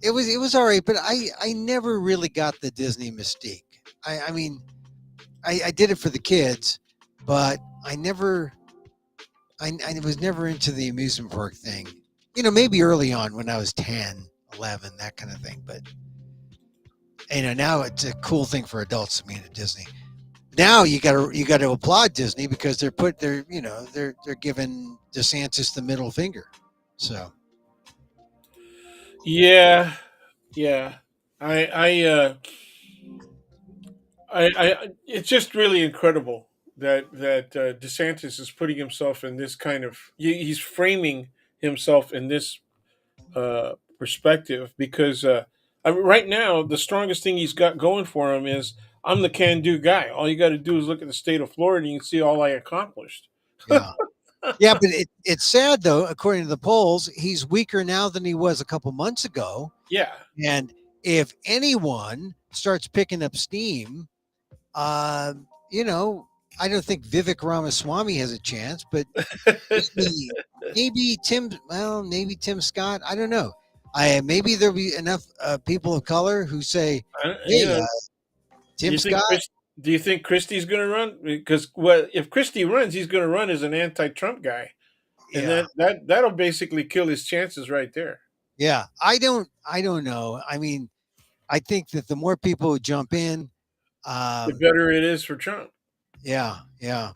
it was all right. But I never really got the Disney mystique. I mean, I did it for the kids, but I was never into the amusement park thing. Maybe early on when I was 10, 11, that kind of thing. But now it's a cool thing for adults to be into Disney. Now you got to applaud Disney because they're giving DeSantis the middle finger. So yeah, yeah. I I it's just really incredible that DeSantis is putting himself in this kind of he's framing himself in this perspective, because right now the strongest thing he's got going for him is, I'm the can-do guy. All you got to do is look at the state of Florida, and you can see all I accomplished. yeah, yeah. But it's sad though. According to the polls, he's weaker now than he was a couple months ago. Yeah. And if anyone starts picking up steam, uh, you know, I don't think Vivek Ramaswamy has a chance, but maybe, maybe Tim Scott. I don't know. Maybe there'll be enough people of color who say, I, you "Hey, know, do Tim you think Scott." do you think Christie's going to run? Because if Christie runs, he's going to run as an anti-Trump guy, and Yeah, that'll basically kill his chances right there. yeah. I don't know. I mean, I think that the more people who jump in, The um, better it is for Trump. yeah, yeah.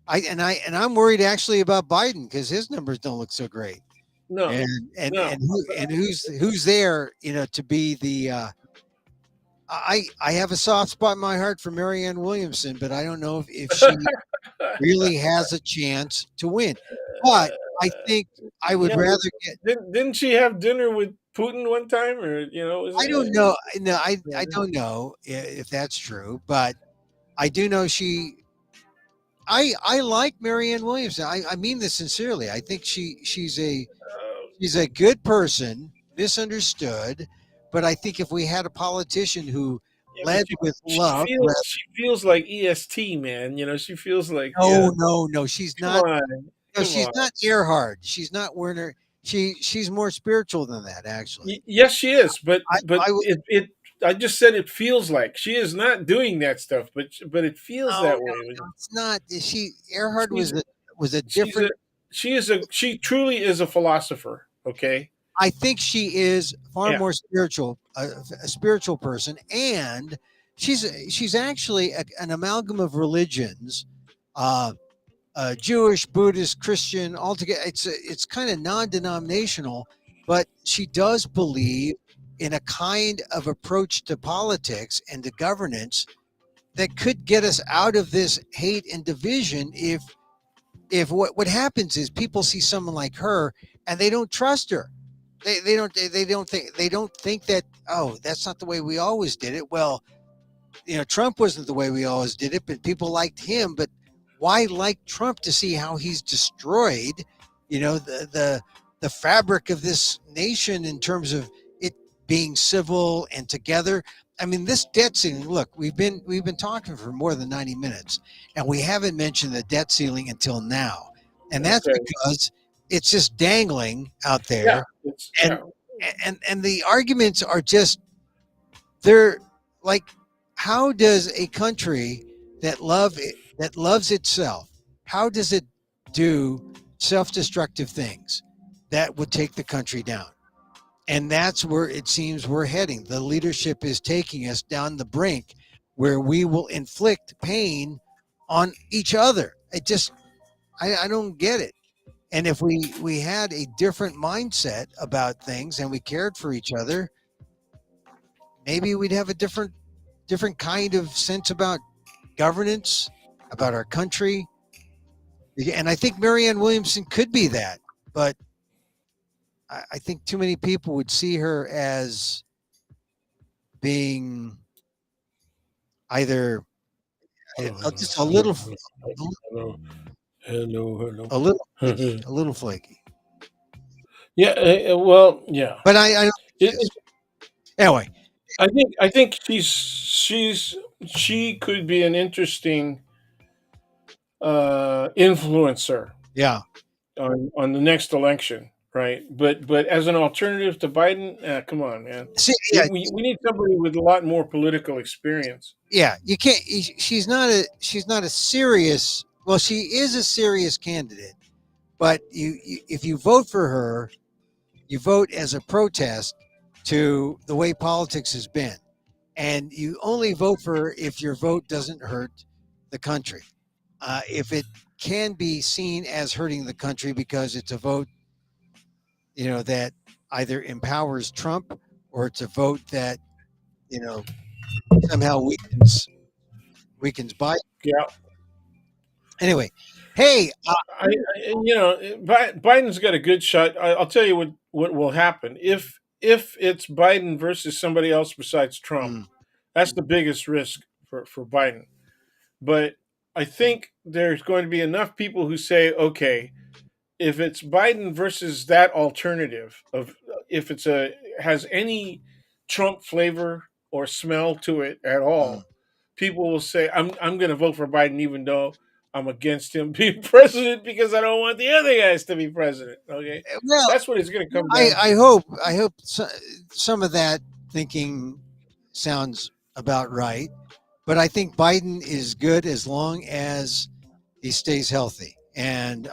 I'm worried actually about Biden because his numbers don't look so great. No, And no. who's there, to be the I have a soft spot in my heart for Marianne Williamson, but I don't know if she really has a chance to win. But I think I would Yeah, rather get. didn't she have dinner with Putin one time, or was I it? don't know. No, I Yeah. don't know if that's true, but I do know she. I like Marianne Williamson. I mean this sincerely. I think she's a good person, misunderstood, but I think if we had a politician who Yeah, but led with she love, feels she feels like EST, man. She feels like, no, no, no, come on, no, come she's on. not Earhart. She's not Werner. She's more spiritual than that, actually. Yes, she is, but I would. it I just said it feels like she is not doing that stuff, but it feels No, no, that way. no, it's not. She Earhart She's was a she's different. a she truly is a philosopher. Okay, I think she is far yeah, more spiritual, a spiritual person, and she's actually an amalgam of religions, uh, Jewish, Buddhist, Christian, altogether. It's kind of non-denominational, but she does believe in a kind of approach to politics and to governance that could get us out of this hate and division if what happens is people see someone like her and they don't trust her. They don't think that, oh, that's not the way we always did it. Well, Trump wasn't the way we always did it, but people liked him. But why like Trump to see how he's destroyed, the fabric of this nation in terms of it being civil and together. I mean, this debt ceiling. Look, we've been talking for more than 90 minutes, and we haven't mentioned the debt ceiling until now, and that's okay, because it's just dangling out yeah, there, it's and yeah, and the arguments are just they're like, how does a country that loves itself, how does it do self-destructive things that would take the country down? And that's where it seems we're heading. The leadership is taking us down the brink where we will inflict pain on each other. I don't get it. And if we had a different mindset about things and we cared for each other, maybe we'd have a different kind of sense about governance, about our country. And I think Marianne Williamson could be that, but I think too many people would see her as being either hello, hello, just a hello, little, hello, hello, hello, hello. a little flaky. Yeah, well, yeah. But I don't think she It, is. it, Anyway, I think she could be an interesting influencer yeah. on the next election, right? But as an alternative to Biden, come on, man. See, We, yeah, we we need somebody with a lot more political experience. yeah. You can't. She's not a serious. Well, she is a serious candidate, but if you vote for her, you vote as a protest to the way politics has been. And you only vote for her if your vote doesn't hurt the country. If it can be seen as hurting the country because it's a vote, that either empowers Trump or it's a vote that, you know, somehow weakens Biden. Yeah, Anyway, hey, Biden's got a good shot. I'll tell you what will happen if it's Biden versus somebody else besides Trump. mm, That's the biggest risk for Biden. But I think there's going to be enough people who say, okay, if it's Biden versus that alternative of if it's a has any Trump flavor or smell to it at mm. all, people will say I'm going to vote for Biden even though I'm against him being president because I don't want the other guys to be president. Okay, Well, that's what it's going to come down I to. hope some of that thinking sounds about right. But I think Biden is good as long as he stays healthy. And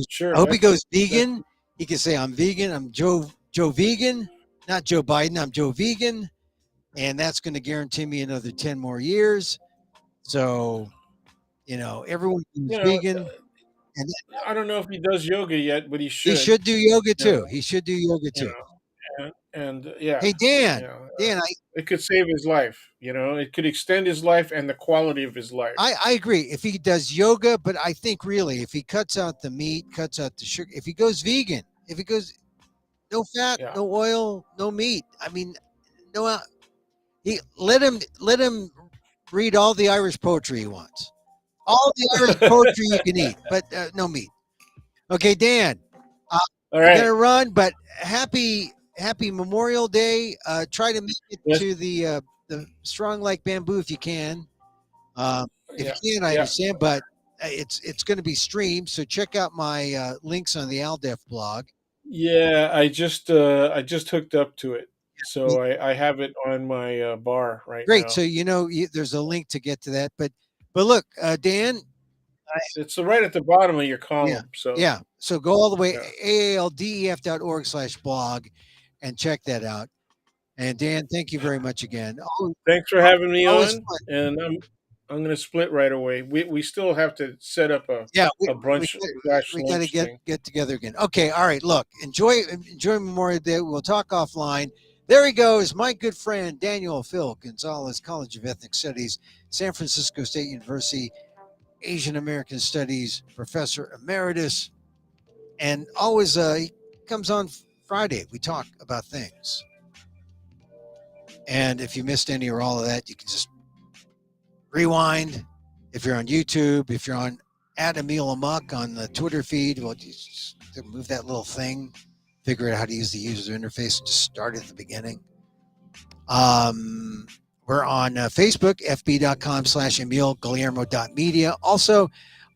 Sure, I hope he goes that's vegan. He can say, I'm vegan. I'm Joe Vegan, not Joe Biden. I'm Joe Vegan. And that's going to guarantee me another 10 more years. So, everyone you who's know vegan, and I don't know if he does yoga yet, but he he should. should do yoga You know, too. He should do yoga you too. know. And yeah, Hey, you Dan. know, Dan, it could save his life. You know, it could extend his life and the quality of his life. I agree. If he does yoga, but I think really, if he cuts out the meat, cuts out the sugar, if he goes vegan, if he goes no fat, Yeah. no oil, no meat. I mean, no. He let him read all the Irish poetry he wants. All the Irish poetry you can eat, but no meat. Okay, Dan. Uh, All I right. gotta run, but happy Memorial Day. Try to make it Yes. to the Strong Like Bamboo if you can. Um, if Yeah. you can, I Yeah. understand, but it's going to be streamed. So check out my links on the Aldef blog. Yeah. I just hooked up to it, so I have it on my bar right Great. So now. there's a link to get to that. But look, Dan. It's right at the bottom of your Yeah, column. So yeah. So go all the way yeah. aaldef.org/blog and check that out. And Dan, thank you very much again. Thanks for having me Always on, fun. and I'm going to split right away. We still have to set up Yeah, a brunch slash we got to lunch thing. get together again. Okay, all right. Look, enjoy Memorial Day. We'll talk offline. There he goes, my good friend Daniel Phil Gonzales, College of Ethnic Studies, San Francisco State University, Asian American Studies professor emeritus, and always he comes on Friday. We talk about things. And if you missed any or all of that, you can just rewind. If you're on YouTube, if you're on at Emil Amok on the Twitter feed, well, you just move that little thing, figure out how to use the user interface, and just start at the beginning. We're on Facebook, fb.com/EmilGuillermo.media. Also,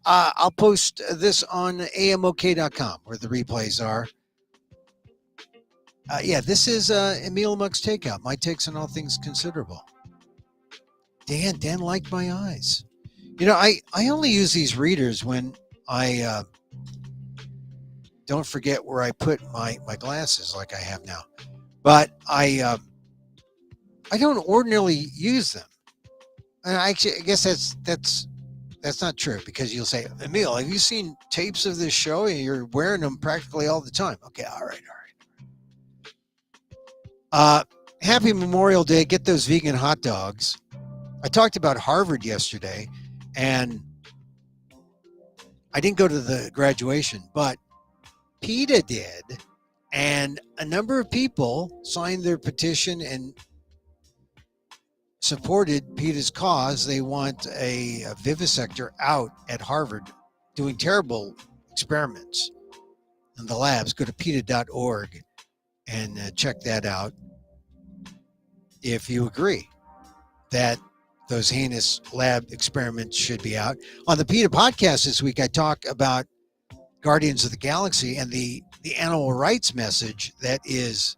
I'll post this on amok.com where the replays are. Yeah, this is Emil Amok's Takeout, my takes on all things considerable. Dan liked my eyes. I only use these readers when I don't forget where I put my glasses like I have now. But I don't ordinarily use them. And I guess that's not true because you'll say, Emil, have you seen tapes of this show? You're wearing them practically all the time. Okay, all right. Happy Memorial Day. Get those vegan hot dogs. I talked about Harvard yesterday, and I didn't go to the graduation, but PETA did, and a number of people signed their petition and supported PETA's cause. They want a vivisector out at Harvard doing terrible experiments in the labs. Go to PETA.org and check that out if you agree that those heinous lab experiments should be out. On the PETA podcast this week, I talk about Guardians of the Galaxy and the animal rights message that is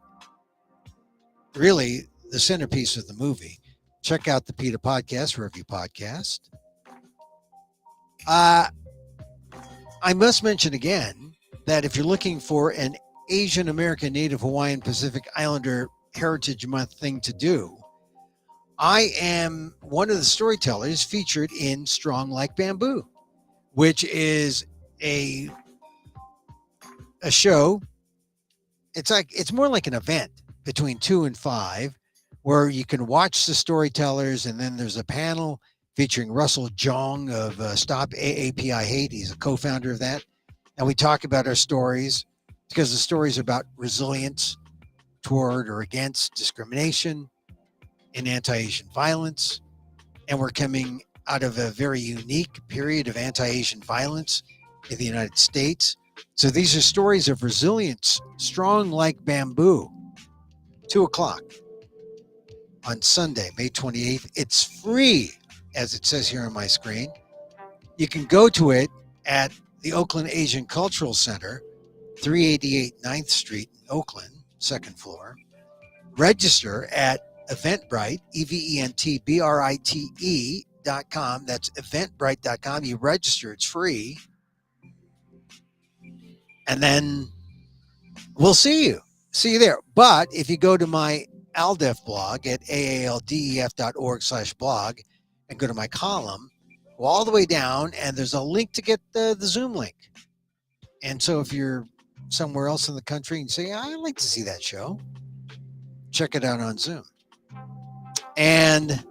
really the centerpiece of the movie. Check out the PETA podcast, wherever you podcast. I must mention again that if you're looking for an Asian American, Native Hawaiian, Pacific Islander Heritage Month thing to do, I am one of the storytellers featured in Strong Like Bamboo, which is a show. It's more like an event between 2 and 5 where you can watch the storytellers, and then there's a panel featuring Russell Jong of Stop AAPI Hate. He's a co-founder of that. And we talk about our stories because the stories are about resilience toward or against discrimination and anti-Asian violence. And we're coming out of a very unique period of anti-Asian violence in the United States. So these are stories of resilience, strong like bamboo. 2:00 on Sunday, May 28th. It's free, as it says here on my screen. You can go to it at the Oakland Asian Cultural Center, 388 9th Street in Oakland, second floor. Register at Eventbrite, EVENTBRITE.com. That's eventbrite.com. You register, it's free. And then we'll see you. See you there. But if you go to my Aldef blog at aaldef.org/blog and go to my column, go all the way down, and there's a link to get the Zoom link. And so if you're somewhere else in the country and say, I'd like to see that show, check it out on Zoom. And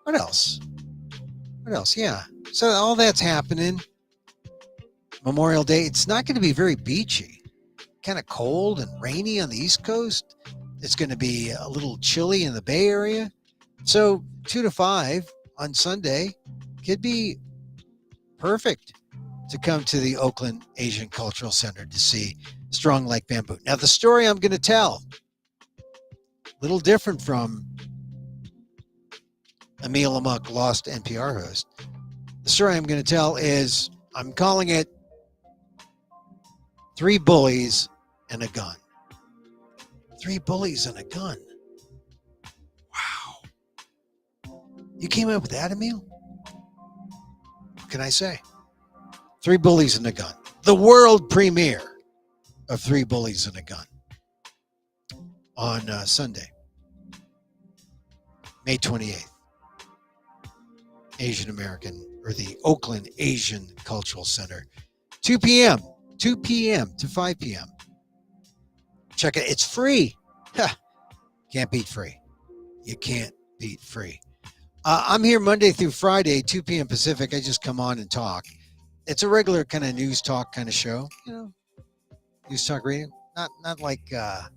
what else? Yeah. So all that's happening. Memorial Day. It's not going to be very beachy. Kind of cold and rainy on the East Coast. It's going to be a little chilly in the Bay Area. So 2 to 5 on Sunday could be perfect to come to the Oakland Asian Cultural Center to see Strong Like Bamboo. Now, the story I'm going to tell, a little different from Emil Amok, lost NPR host. The story I'm going to tell is, I'm calling it 3 Bullies and a Gun. 3 bullies and a gun. Wow. You came up with that, Emil? What can I say? 3 Bullies and a Gun. The world premiere of 3 Bullies and a Gun on Sunday, May 28th. Asian American, or the Oakland Asian Cultural Center. 2 p.m. 2 p.m. to 5 p.m. Check it. It's free. Can't beat free. You can't beat free. I'm here Monday through Friday, 2 p.m. Pacific. I just come on and talk. It's a regular kind of news talk kind of show. You know, news talk radio. Not like the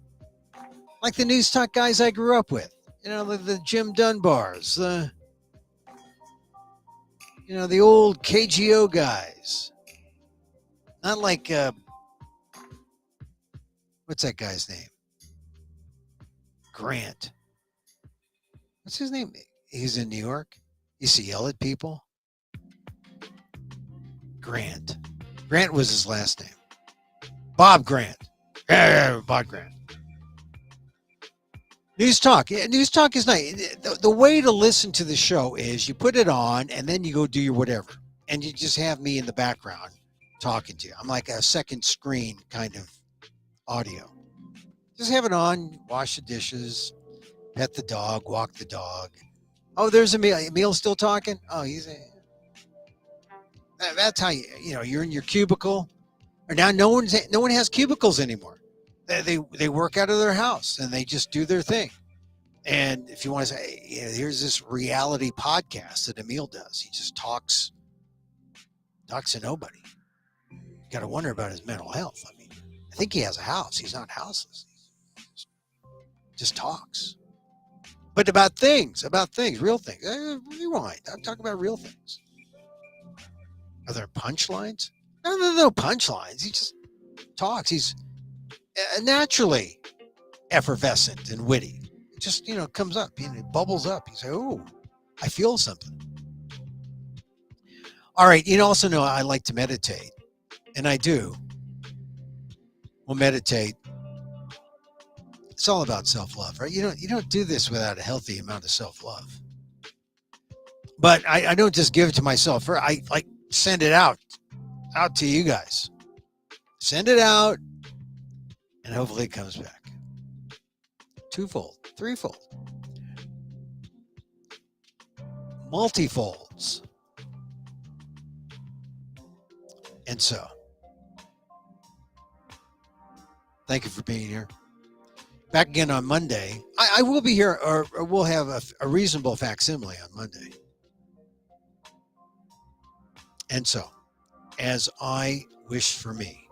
news talk guys I grew up with. You know, the Jim Dunbars, the old KGO guys. Not like what's that guy's name? Grant. What's his name? He's in New York. He used to yell at people. Grant. Grant was his last name. Bob Grant. Yeah, Bob Grant. News talk. Yeah, news talk is nice. The way to listen to the show is you put it on and then you go do your whatever. And you just have me in the background talking to you. I'm like a second screen kind of audio. Just have it on, wash the dishes, pet the dog, walk the dog. Oh, there's Emil. Emil's still talking? Oh, that's how you're in your cubicle. Or now no one has cubicles anymore. They work out of their house and they just do their thing. And if you want to say, here's this reality podcast that Emil does. He just talks to nobody. You got to wonder about his mental health. I mean, I think he has a house. He's not houseless. He just talks. But about things, real things. Rewind. I'm talking about real things. Are there punchlines? No punchlines. He just talks. He's naturally effervescent and witty. It just, comes up. It bubbles up. You say, oh, I feel something. All right. You also know I like to meditate. And I do. We'll meditate. It's all about self-love, right? You don't do this without a healthy amount of self-love. But I don't just give it to myself. I send it out to you guys. Send it out, and hopefully it comes back. Twofold, threefold, multifolds. And so, thank you for being here. Back again on Monday. I will be here, or we'll have a reasonable facsimile on Monday. And so, as I wish for me,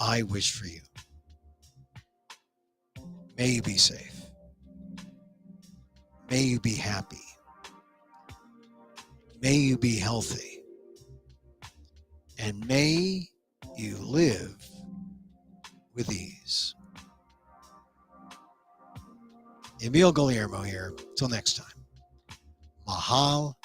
I wish for you. May you be safe. May you be happy. May you be healthy. And may you live with ease. Emil Guillermo here. Till next time. Mahal